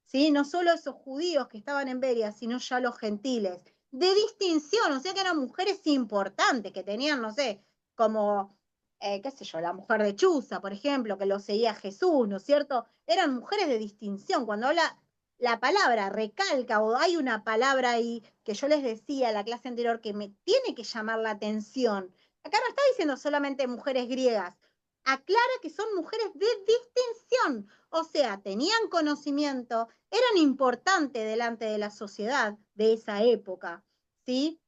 ¿Sí? No solo esos judíos que estaban en Beria, sino ya los gentiles. de distinción, o sea que eran mujeres importantes, que tenían, no sé, como, qué sé yo, la mujer de Chuza, por ejemplo, que lo seguía Jesús, ¿no es cierto? Eran mujeres de distinción. Cuando habla la palabra recalca o hay una palabra ahí que yo les decía en la clase anterior que me tiene que llamar la atención. Acá no está diciendo solamente mujeres griegas, aclara que son mujeres de distinción, o sea, tenían conocimiento, eran importantes delante de la sociedad de esa época, ¿sí?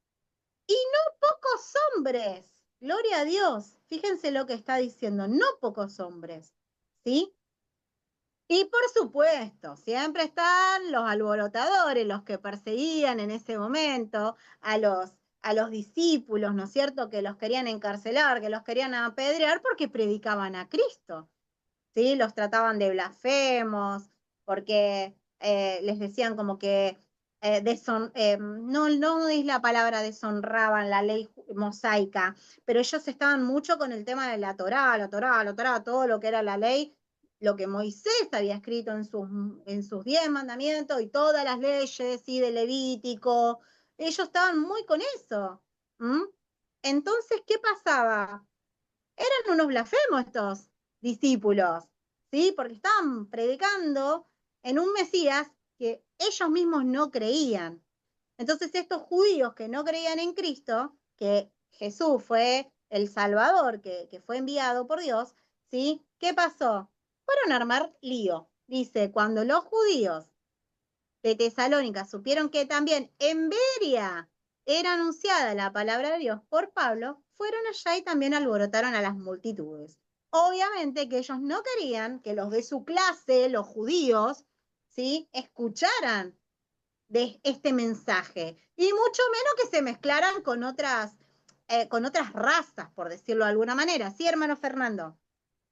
Y no pocos hombres, gloria a Dios, fíjense lo que está diciendo, no pocos hombres, ¿sí? Y por supuesto, siempre están los alborotadores, los que perseguían en ese momento a los discípulos, ¿no es cierto?, que los querían encarcelar, que los querían apedrear porque predicaban a Cristo. ¿Sí? Los trataban de blasfemos, porque les decían como que no es la palabra deshonraban la ley mosaica, pero ellos estaban mucho con el tema de la Torá, todo lo que era la ley, lo que Moisés había escrito en sus 10 mandamientos y todas las leyes, ¿sí? De Levítico, ellos estaban muy con eso. ¿Mm? Entonces, ¿qué pasaba? Eran unos blasfemos estos discípulos, ¿sí? Porque estaban predicando en un Mesías que ellos mismos no creían. Entonces estos judíos que no creían en Cristo, que Jesús fue el Salvador, que fue enviado por Dios, ¿sí? ¿Qué pasó? Fueron a armar lío. Dice, cuando los judíos de Tesalónica supieron que también en Beria era anunciada la palabra de Dios por Pablo, fueron allá y también alborotaron a las multitudes. Obviamente que ellos no querían que los de su clase, los judíos, ¿sí? Escucharan de este mensaje y mucho menos que se mezclaran con otras razas, por decirlo de alguna manera. ¿Sí, hermano Fernando?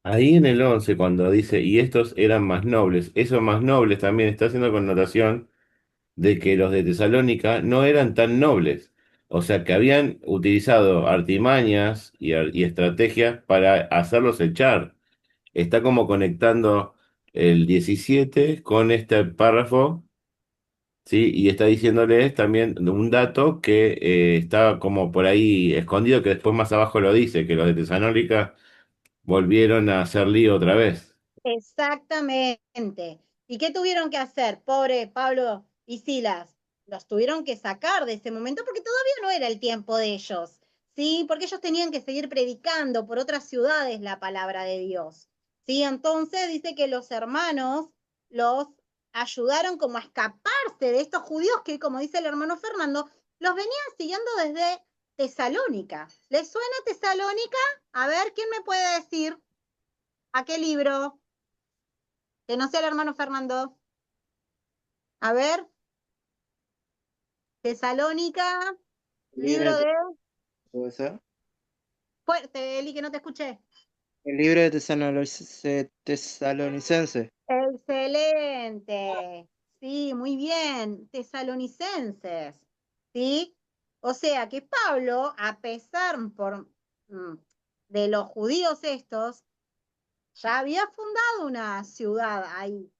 Ahí en el 11 cuando dice, y estos eran más nobles, esos más nobles también está haciendo connotación de que los de Tesalónica no eran tan nobles. O sea, que habían utilizado artimañas y estrategias para hacerlos echar. Está como conectando el 17 con este párrafo, ¿sí? Y está diciéndoles también un dato que está como por ahí escondido, que después más abajo lo dice, que los de Tesalónica volvieron a hacer lío otra vez. Exactamente. ¿Y qué tuvieron que hacer? Pobre Pablo y Silas. Los tuvieron que sacar de ese momento porque todavía no era el tiempo de ellos, ¿sí? Porque ellos tenían que seguir predicando por otras ciudades la palabra de Dios, ¿sí? Entonces dice que los hermanos los ayudaron como a escaparse de estos judíos que, como dice el hermano Fernando, los venían siguiendo desde Tesalónica. ¿Les suena Tesalónica? A ver, ¿quién me puede decir a qué libro? Que no sea el hermano Fernando. A ver, Tesalónica, El libro libro de de... ¿puede ser? Fuerte, Eli, que no te escuché. El libro de Tesalonicense. Excelente. Sí, muy bien. Tesalonicenses. ¿Sí? O sea que Pablo, a pesar mm, de los judíos estos, ya había fundado una ciudad ahí,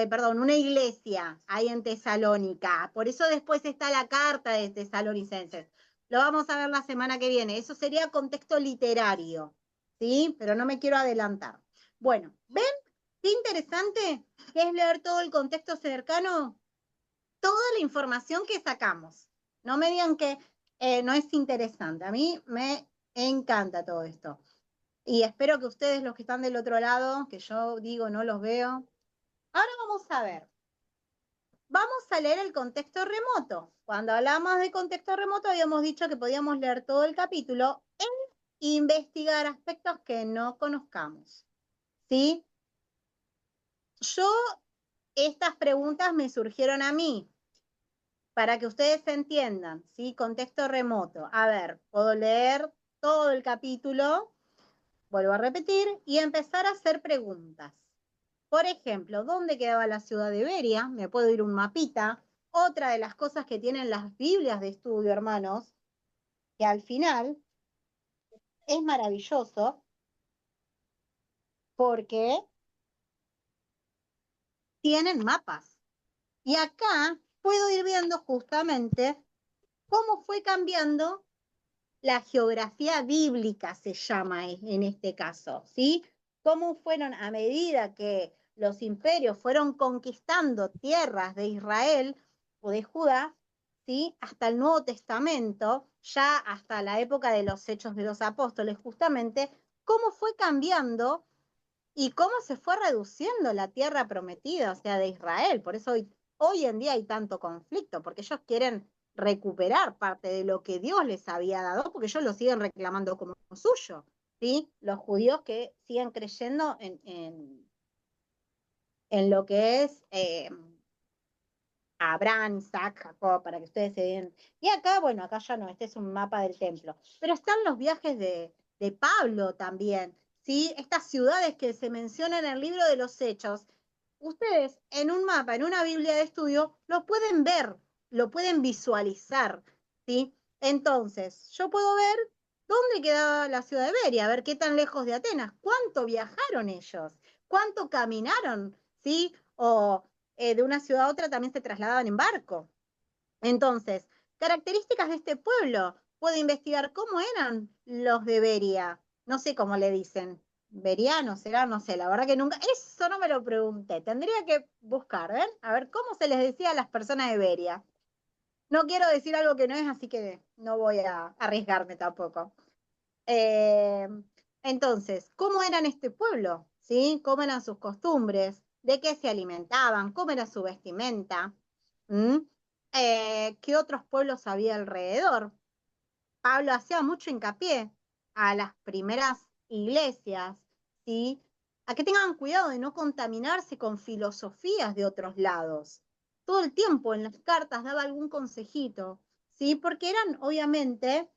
perdón, una iglesia ahí en Tesalónica. Por eso después está la carta de Tesalonicenses. Lo vamos a ver la semana que viene. Eso sería contexto literario, ¿sí? Pero no me quiero adelantar. Bueno, ¿ven qué interesante que es leer todo el contexto cercano? Toda la información que sacamos. No me digan que no es interesante. A mí me encanta todo esto. Y espero que ustedes, los que están del otro lado, que yo digo no los veo. Ahora vamos a ver. Vamos a leer el contexto remoto. Cuando hablamos de contexto remoto, habíamos dicho que podíamos leer todo el capítulo e investigar aspectos que no conozcamos. ¿Sí? Yo, estas preguntas me surgieron a mí para que ustedes entiendan, ¿sí? Contexto remoto. A ver, puedo leer todo el capítulo, vuelvo a repetir, y empezar a hacer preguntas. Por ejemplo, ¿dónde quedaba la ciudad de Beria? Me puedo ir un mapita. Otra de las cosas que tienen las Biblias de estudio, hermanos, que al final es maravilloso porque tienen mapas. Y acá puedo ir viendo justamente cómo fue cambiando la geografía bíblica, se llama en este caso, ¿sí? Cómo fueron, a medida que los imperios fueron conquistando tierras de Israel o de Judá, ¿sí? Hasta el Nuevo Testamento, ya hasta la época de los Hechos de los Apóstoles, justamente, cómo fue cambiando y cómo se fue reduciendo la tierra prometida, o sea, de Israel. Por eso hoy en día hay tanto conflicto, porque ellos quieren recuperar parte de lo que Dios les había dado, porque ellos lo siguen reclamando como suyo, ¿sí? Los judíos que siguen creyendo en lo que es Abraham, Isaac, Jacob, para que ustedes se den. Y acá, bueno, acá ya no, este es un mapa del templo. Pero están los viajes de Pablo también, ¿sí? Estas ciudades que se mencionan en el libro de los Hechos. Ustedes en un mapa, en una Biblia de estudio, lo pueden ver, lo pueden visualizar, ¿sí? Entonces, yo puedo ver dónde queda la ciudad de Beria, a ver qué tan lejos de Atenas, cuánto viajaron ellos, cuánto caminaron, ¿sí? O de una ciudad a otra también se trasladaban en barco. Entonces, características de este pueblo. Puedo investigar cómo eran los de Beria. No sé cómo le dicen. ¿Berianos será? No sé, la verdad que nunca. Eso no me lo pregunté. Tendría que buscar, ¿ven? A ver cómo se les decía a las personas de Beria. No quiero decir algo que no es, así que no voy a arriesgarme tampoco. Eh, entonces, ¿cómo eran este pueblo? ¿Sí? ¿Cómo eran sus costumbres? ¿De qué se alimentaban? ¿Cómo era su vestimenta? ¿Mm? ¿Qué otros pueblos había alrededor? Pablo hacía mucho hincapié a las primeras iglesias, ¿sí? A que tengan cuidado de no contaminarse con filosofías de otros lados. Todo el tiempo en las cartas daba algún consejito, ¿sí? Porque eran, obviamente,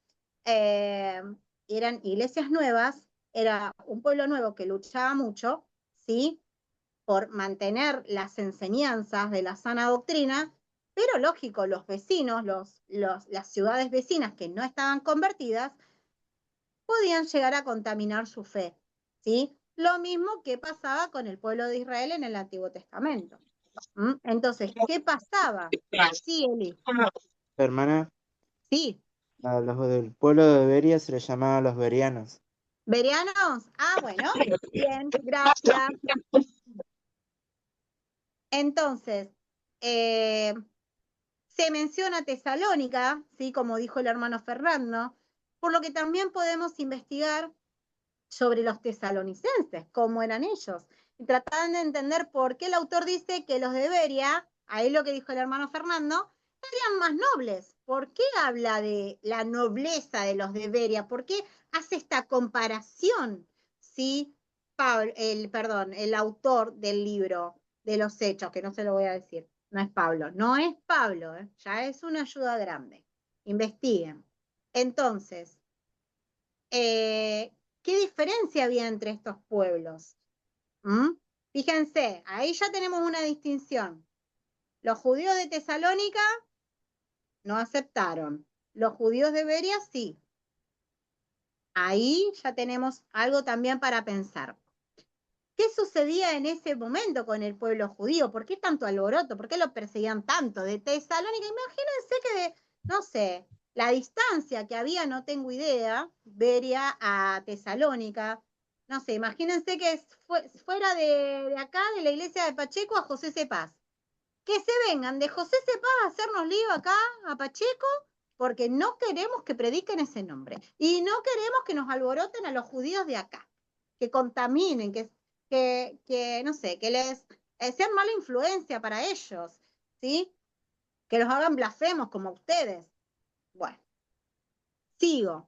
eh, eran iglesias nuevas, era un pueblo nuevo que luchaba mucho, ¿sí? Por mantener las enseñanzas de la sana doctrina, pero lógico, los vecinos, las ciudades vecinas que no estaban convertidas, podían llegar a contaminar su fe, ¿sí? Lo mismo que pasaba con el pueblo de Israel en el Antiguo Testamento. Entonces, ¿qué pasaba? Sí, Eli, Hermana, sí. a los del pueblo de Beria se les llamaba los berianos. ¿Verianos? Ah, bueno, bien, gracias. Entonces, eh, se menciona Tesalónica, ¿sí? Como dijo el hermano Fernando, por lo que también podemos investigar sobre los tesalonicenses, cómo eran ellos, y tratar de entender por qué el autor dice que los de Beria, ahí lo que dijo el hermano Fernando, serían más nobles. ¿Por qué habla de la nobleza de los de Beria? ¿Por qué hace esta comparación? ¿Sí? Perdón, el autor del libro de los Hechos, que no se lo voy a decir, no es Pablo, no es Pablo, ya es una ayuda grande. Investiguen. Entonces, ¿qué diferencia había entre estos pueblos? ¿Mm? Fíjense, ahí ya tenemos una distinción. Los judíos de Tesalónica no aceptaron. Los judíos de Beria sí. Ahí ya tenemos algo también para pensar. ¿Qué sucedía en ese momento con el pueblo judío? ¿Por qué tanto alboroto? ¿Por qué lo perseguían tanto? De Tesalónica, imagínense que no sé, la distancia que había, no tengo idea, Beria a Tesalónica, no sé, imagínense que fuera de acá, de la iglesia de Pacheco a José Cepaz. Que se vengan de José Cepaz a hacernos lío acá a Pacheco, porque no queremos que prediquen ese nombre. Y no queremos que nos alboroten a los judíos de acá, que contaminen, no sé, que les sean mala influencia para ellos, ¿sí? Que los hagan blasfemos como ustedes. Bueno, sigo.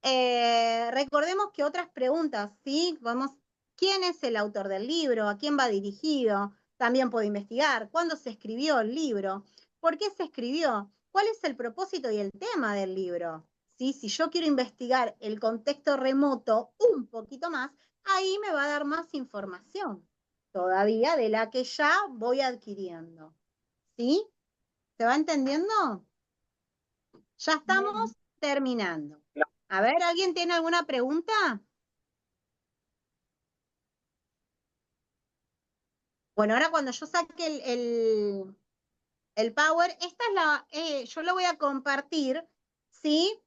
Recordemos que otras preguntas, ¿sí? Vamos, ¿quién es el autor del libro? ¿A quién va dirigido? También puedo investigar. ¿Cuándo se escribió el libro? ¿Por qué se escribió? ¿Cuál es el propósito y el tema del libro? ¿Sí? Si yo quiero investigar el contexto remoto un poquito más, ahí me va a dar más información todavía de la que ya voy adquiriendo. ¿Sí? ¿Se va entendiendo? Ya estamos terminando. A ver, ¿alguien tiene alguna pregunta? Bueno, ahora cuando yo saque el Power. Esta es yo lo voy a compartir, ¿sí?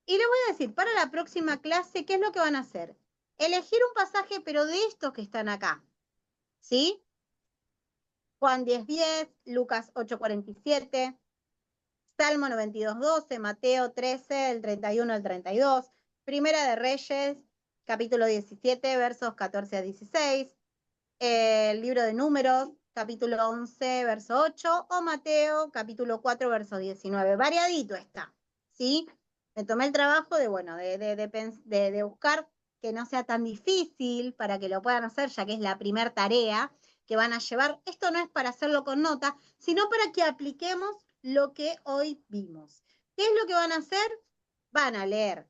Y les voy a decir, para la próxima clase, ¿qué es lo que van a hacer? Elegir un pasaje, pero de estos que están acá, ¿sí? Juan 10:10, Lucas 8:47, Salmo 92:12, Mateo 13, del 31 al 32, Primera de Reyes, capítulo 17, versos 14 a 16, el libro de Números, capítulo 11, verso 8, o Mateo, capítulo 4, verso 19. Variadito está, ¿sí? Me tomé el trabajo de, bueno, de buscar que no sea tan difícil para que lo puedan hacer, ya que es la primera tarea que van a llevar. Esto no es para hacerlo con nota, sino para que apliquemos lo que hoy vimos. ¿Qué es lo que van a hacer? Van a leer,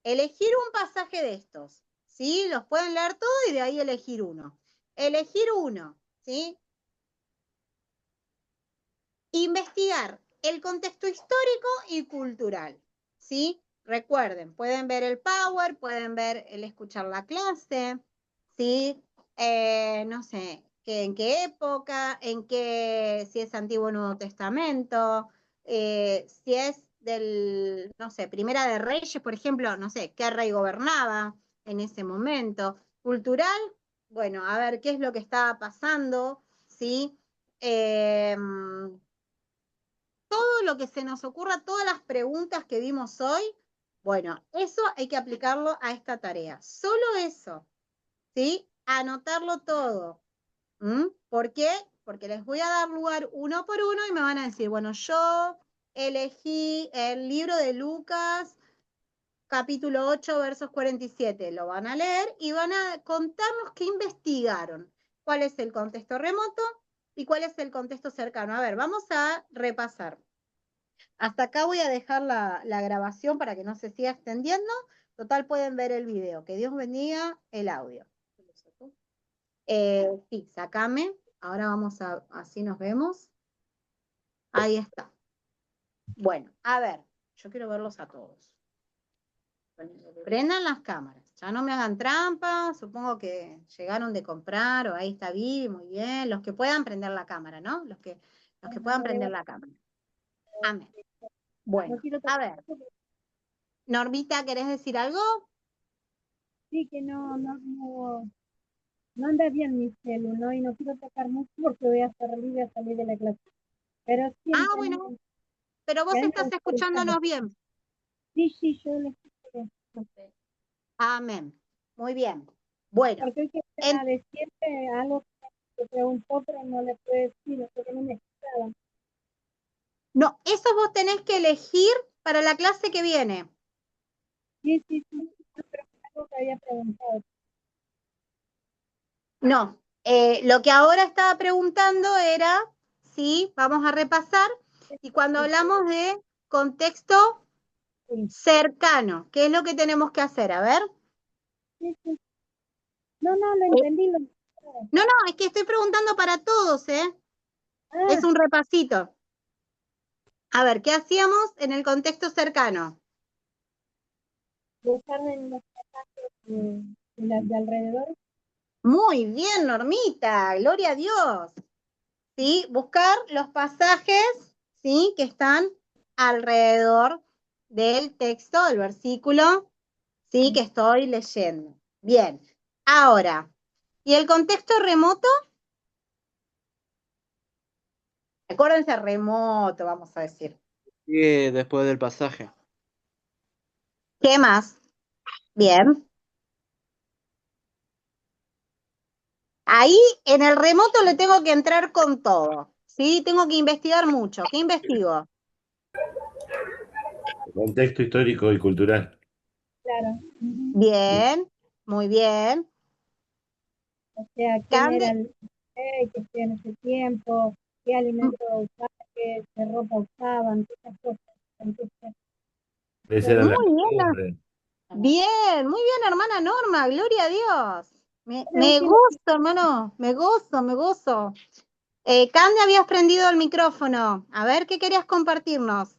elegir un pasaje de estos, ¿sí? Los pueden leer todos y de ahí elegir uno. Elegir uno, ¿sí? Investigar el contexto histórico y cultural, ¿sí? Recuerden, pueden ver el Power, pueden ver el escuchar la clase, ¿sí? No sé, en qué época, si es Antiguo o Nuevo Testamento, si es del, no sé, Primera de Reyes, por ejemplo, no sé, qué rey gobernaba en ese momento. Cultural, bueno, a ver qué es lo que estaba pasando, ¿sí? Todo lo que se nos ocurra, todas las preguntas que vimos hoy, bueno, eso hay que aplicarlo a esta tarea. Solo eso, ¿sí? Anotarlo todo. ¿Por qué? Porque les voy a dar lugar uno por uno y me van a decir, bueno, yo elegí el libro de Lucas, capítulo 8, versos 47. Lo van a leer y van a contarnos qué investigaron. ¿Cuál es el contexto remoto y cuál es el contexto cercano? A ver, vamos a repasar. Hasta acá voy a dejar la grabación para que no se siga extendiendo. Total, pueden ver el video. Que Dios bendiga el audio. Sí, sacame. Ahora vamos así nos vemos. Ahí está. Bueno, a ver, yo quiero verlos a todos. Prendan las cámaras. Ya no me hagan trampa. Supongo que llegaron de comprar o ahí está Vivi, muy bien. Los que puedan prender la cámara, ¿no? Los que puedan prender la cámara. Amén. Bueno, a ver. Normita, ¿querés decir algo? Sí, que no anda bien mi celu, ¿no? Y no quiero tocar mucho porque voy a salir de la clase. Pero sí, Bueno, pero vos que estás escuchándonos bien. sí, yo lo escucho. Amén. Muy bien. Bueno, Porque hoy quería decirte algo que preguntó, pero no le puedo decir, porque no me escuchaba. no, eso vos tenés que elegir para la clase que viene. Sí, no, pero algo que había preguntado. No, lo que ahora estaba preguntando era, sí, vamos a repasar, y cuando hablamos de contexto cercano, ¿qué es lo que tenemos que hacer? A ver. Sí. No, lo entendí. No, es que estoy preguntando para todos, ¿eh? Ah, Es un repasito. A ver, ¿qué hacíamos en el contexto cercano? buscar en los de alrededor. Muy bien, Normita, gloria a Dios. ¿Sí? Buscar los pasajes, ¿sí? Que están alrededor del texto, del versículo, ¿sí? Que estoy leyendo. Bien, ahora, ¿y el contexto remoto? Acuérdense, remoto, vamos a decir. Sigue después del pasaje. ¿Qué más? Bien. Ahí en el remoto le tengo que entrar con todo, ¿sí? Tengo que investigar mucho. ¿Qué investigo? Contexto histórico y cultural. Claro. Bien, muy bien. O sea, quién Cande, era el rey, que hacía en ese tiempo, qué alimento usaban, qué ropa usaban, todas esas cosas. Entonces, Esa era la muy costumbre. bien, muy bien, hermana Norma, gloria a Dios. Me decir, gusta, hermano, me gozo. Cande, habías prendido el micrófono. A ver, ¿qué querías compartirnos?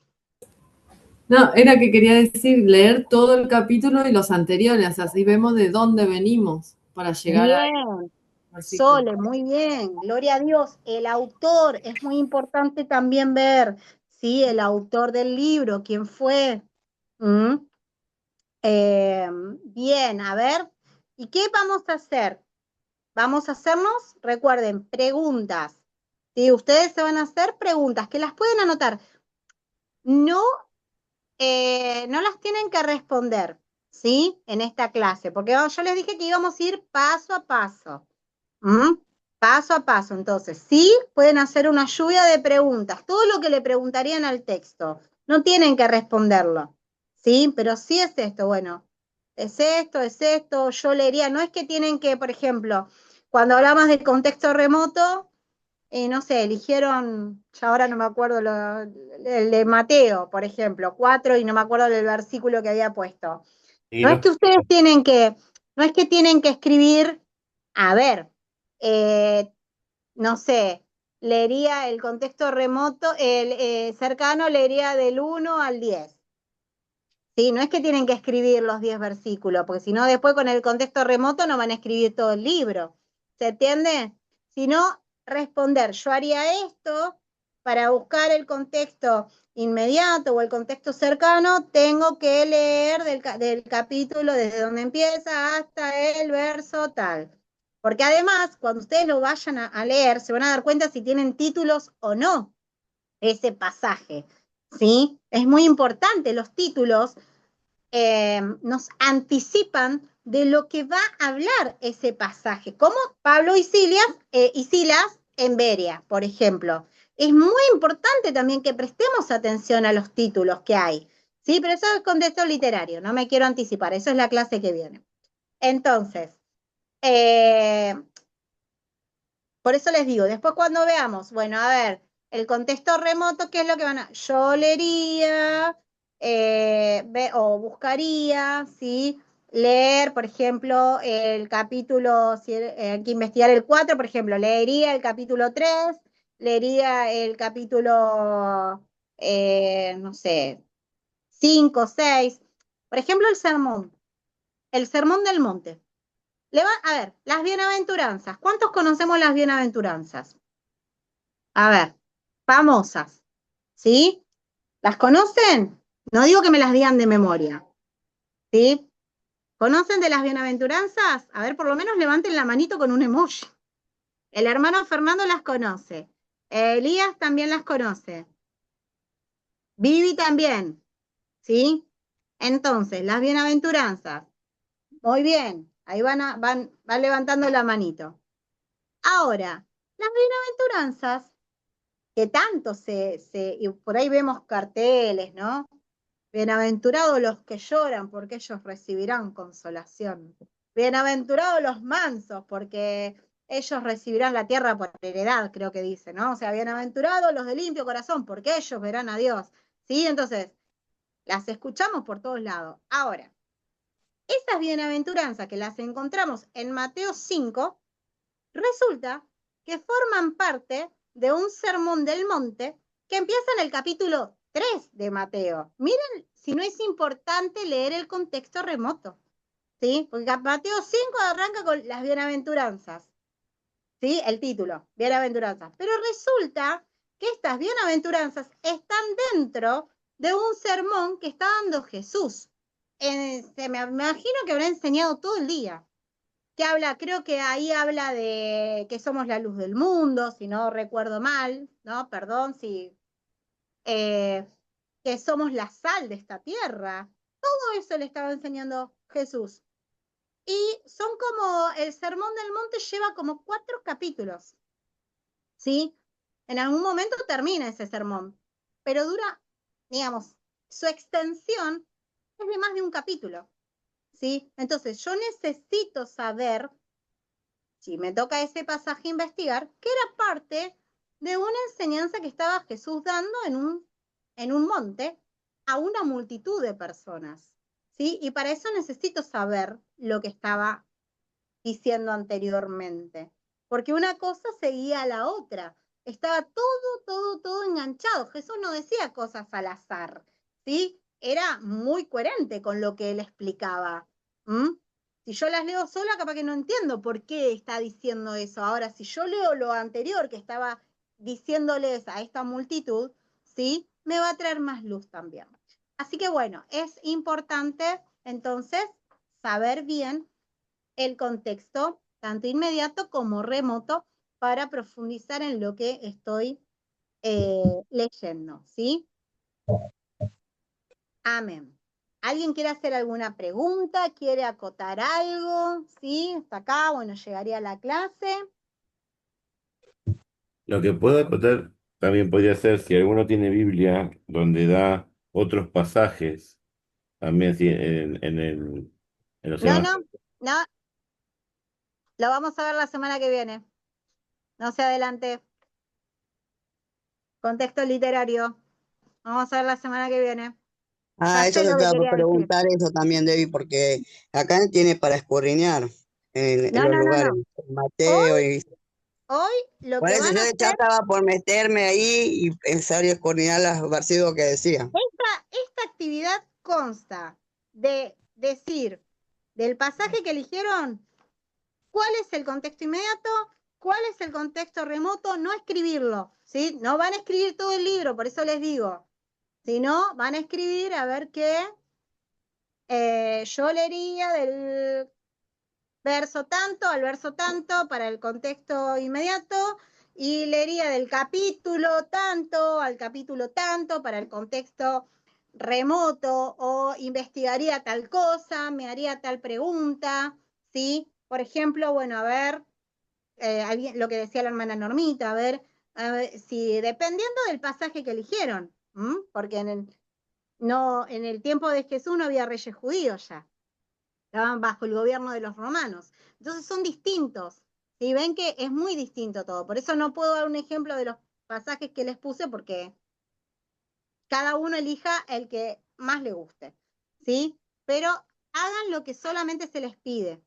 No, era que quería decir leer todo el capítulo y los anteriores, así vemos de dónde venimos para llegar a... Bien, Así Sole, muy bien, gloria a Dios. El autor, es muy importante también ver, ¿sí? El autor del libro, ¿quién fue? ¿Mm? Bien, a ver, ¿y qué vamos a hacer? Vamos a hacernos, recuerden, preguntas. ¿Sí? Ustedes se van a hacer preguntas que las pueden anotar. No, no las tienen que responder, ¿sí? En esta clase, porque yo les dije que íbamos a ir paso a paso. ¿Mm? Paso a paso, entonces, sí, pueden hacer una lluvia de preguntas, todo lo que le preguntarían al texto, no tienen que responderlo, ¿sí? Pero sí es esto, bueno, es esto, yo leería, no es que tienen que, por ejemplo, cuando hablamos del contexto remoto, no sé, eligieron, ya ahora no me acuerdo, el de Mateo, por ejemplo, 4, y no me acuerdo del versículo que había puesto. Y No es no, que ustedes tienen que, no es que tienen que escribir, a ver, eh, no sé, leería el contexto remoto, el cercano leería del 1 al 10. Sí, no es que tienen que escribir los 10 versículos, porque si no después con el contexto remoto no van a escribir todo el libro. ¿Se entiende? Sino responder, yo haría esto para buscar el contexto inmediato o el contexto cercano, tengo que leer del capítulo desde donde empieza hasta el verso tal. Porque además, cuando ustedes lo vayan a leer, se van a dar cuenta si tienen títulos o no ese pasaje. ¿Sí? Es muy importante, los títulos nos anticipan de lo que va a hablar ese pasaje, como Pablo y Silas en Berea, por ejemplo. Es muy importante también que prestemos atención a los títulos que hay, ¿sí? Pero eso es contexto literario, no me quiero anticipar, eso es la clase que viene. Entonces, eh, por eso les digo, después cuando veamos, bueno, a ver, el contexto remoto, ¿qué es lo que van a...? Yo leería o buscaría, ¿sí? Leer, por ejemplo, el capítulo, si hay que investigar el 4, por ejemplo, leería el capítulo 3, leería el capítulo, no sé, 5, 6. Por ejemplo, el sermón del monte. A ver, las bienaventuranzas. ¿Cuántos conocemos las bienaventuranzas? A ver, famosas, ¿sí? ¿Las conocen? No digo que me las digan de memoria, ¿sí? ¿Conocen de las bienaventuranzas? A ver, por lo menos levanten la manito con un emoji. El hermano Fernando las conoce. Elías también las conoce. Vivi también, ¿sí? Entonces, las bienaventuranzas. Muy bien, ahí van levantando la manito. Ahora, las bienaventuranzas que tanto y por ahí vemos carteles, ¿no? Bienaventurados los que lloran, porque ellos recibirán consolación. Bienaventurados los mansos, porque ellos recibirán la tierra por heredad, creo que dice, ¿no? O sea, bienaventurados los de limpio corazón, porque ellos verán a Dios. ¿Sí? Entonces, las escuchamos por todos lados. Ahora, esas bienaventuranzas que las encontramos en Mateo 5, resulta que forman parte de un sermón del monte que empieza en el capítulo 3 de Mateo. Miren si no es importante leer el contexto remoto, ¿sí? Porque Mateo 5 arranca con las bienaventuranzas, ¿sí? El título, bienaventuranzas. Pero resulta que estas bienaventuranzas están dentro de un sermón que está dando Jesús. Me imagino que habrá enseñado todo el día. Que habla, creo que ahí habla de que somos la luz del mundo, si no recuerdo mal, ¿no? Perdón, si que somos la sal de esta tierra. Todo eso le estaba enseñando Jesús. Y son como, el Sermón del Monte lleva como 4 capítulos, ¿sí? En algún momento termina ese sermón, pero dura, digamos, su extensión es de más de un capítulo, ¿sí? Entonces yo necesito saber, si me toca ese pasaje investigar, que era parte de una enseñanza que estaba Jesús dando en un monte a una multitud de personas, ¿sí? Y para eso necesito saber lo que estaba diciendo anteriormente, porque una cosa seguía a la otra, estaba todo enganchado. Jesús no decía cosas al azar, ¿sí? Era muy coherente con lo que él explicaba. ¿Mm? Si yo las leo sola, capaz que no entiendo por qué está diciendo eso. Ahora, si yo leo lo anterior que estaba diciéndoles a esta multitud, ¿sí? Me va a traer más luz también. Así que bueno, es importante entonces saber bien el contexto, tanto inmediato como remoto, para profundizar en lo que estoy leyendo, ¿sí? Amén. ¿Alguien quiere hacer alguna pregunta? ¿Quiere acotar algo? ¿Sí? Hasta acá, bueno, llegaría a la clase. Lo que puedo acotar también podría ser si alguno tiene Biblia donde da otros pasajes, también sí, en los No, evangelios. no, lo vamos a ver la semana que viene. No se adelante. Contexto literario. Vamos a ver la semana que viene. Ya Eso sé te lo que estaba por quería decir. preguntar eso también, Debbie, porque acá tiene para escudriñar en No, los no, no, lugares, no. Mateo y Hoy lo por que eso van yo a ya hacer, estaba por meterme ahí y pensar y escudriñar los versículos que decía. esta actividad consta de decir del pasaje que eligieron, cuál es el contexto inmediato, cuál es el contexto remoto, no escribirlo, ¿sí? No van a escribir todo el libro, por eso les digo, sino van a escribir a ver qué yo leería del verso tanto al verso tanto para el contexto inmediato y leería del capítulo tanto al capítulo tanto para el contexto remoto o investigaría tal cosa, me haría tal pregunta, ¿sí? Por ejemplo, bueno, a ver, lo que decía la hermana Normita, a ver si dependiendo del pasaje que eligieron, porque en el tiempo de Jesús no había reyes judíos ya, estaban bajo el gobierno de los romanos. Entonces son distintos. ¿Sí? Ven que es muy distinto todo. Por eso no puedo dar un ejemplo de los pasajes que les puse porque cada uno elija el que más le guste. ¿Sí? Pero hagan lo que solamente se les pide,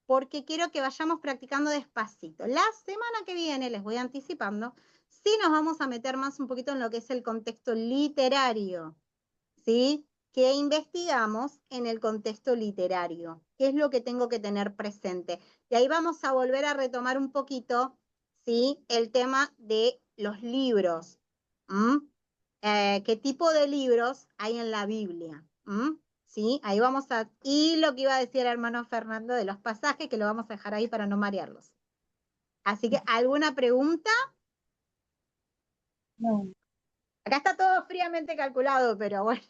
porque quiero que vayamos practicando despacito. La semana que viene, les voy anticipando, sí nos vamos a meter más un poquito en lo que es el contexto literario. ¿Sí? Que investigamos en el contexto literario, qué es lo que tengo que tener presente. Y ahí vamos a volver a retomar un poquito, ¿sí? El tema de los libros. ¿Qué tipo de libros hay en la Biblia? ¿Sí? Ahí vamos a... Y lo que iba a decir el hermano Fernando de los pasajes, que lo vamos a dejar ahí para no marearlos. Así que, ¿alguna pregunta? No. Acá está todo fríamente calculado, pero bueno,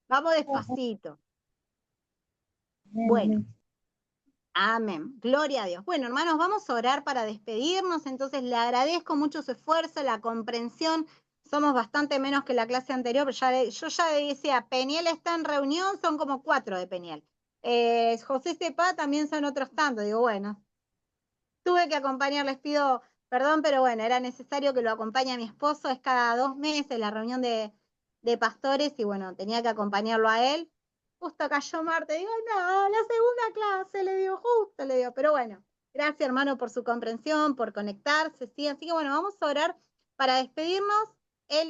vamos despacito. Bueno, amén. Gloria a Dios. Bueno, hermanos, vamos a orar para despedirnos. Entonces, le agradezco mucho su esfuerzo, la comprensión. Somos bastante menos que la clase anterior, pero yo ya decía, Peniel está en reunión, son como 4 de Peniel. José Cepá también son otros tantos. Digo, bueno, tuve que acompañar, les pido perdón, pero bueno, era necesario que lo acompañe a mi esposo. Es cada 2 meses la reunión de pastores y bueno, tenía que acompañarlo a él. Justo cayó Marta, digo, no, la segunda clase, le digo, justo, le digo, pero bueno, gracias hermano por su comprensión, por conectarse, sí, así que bueno, vamos a orar para despedirnos. Eli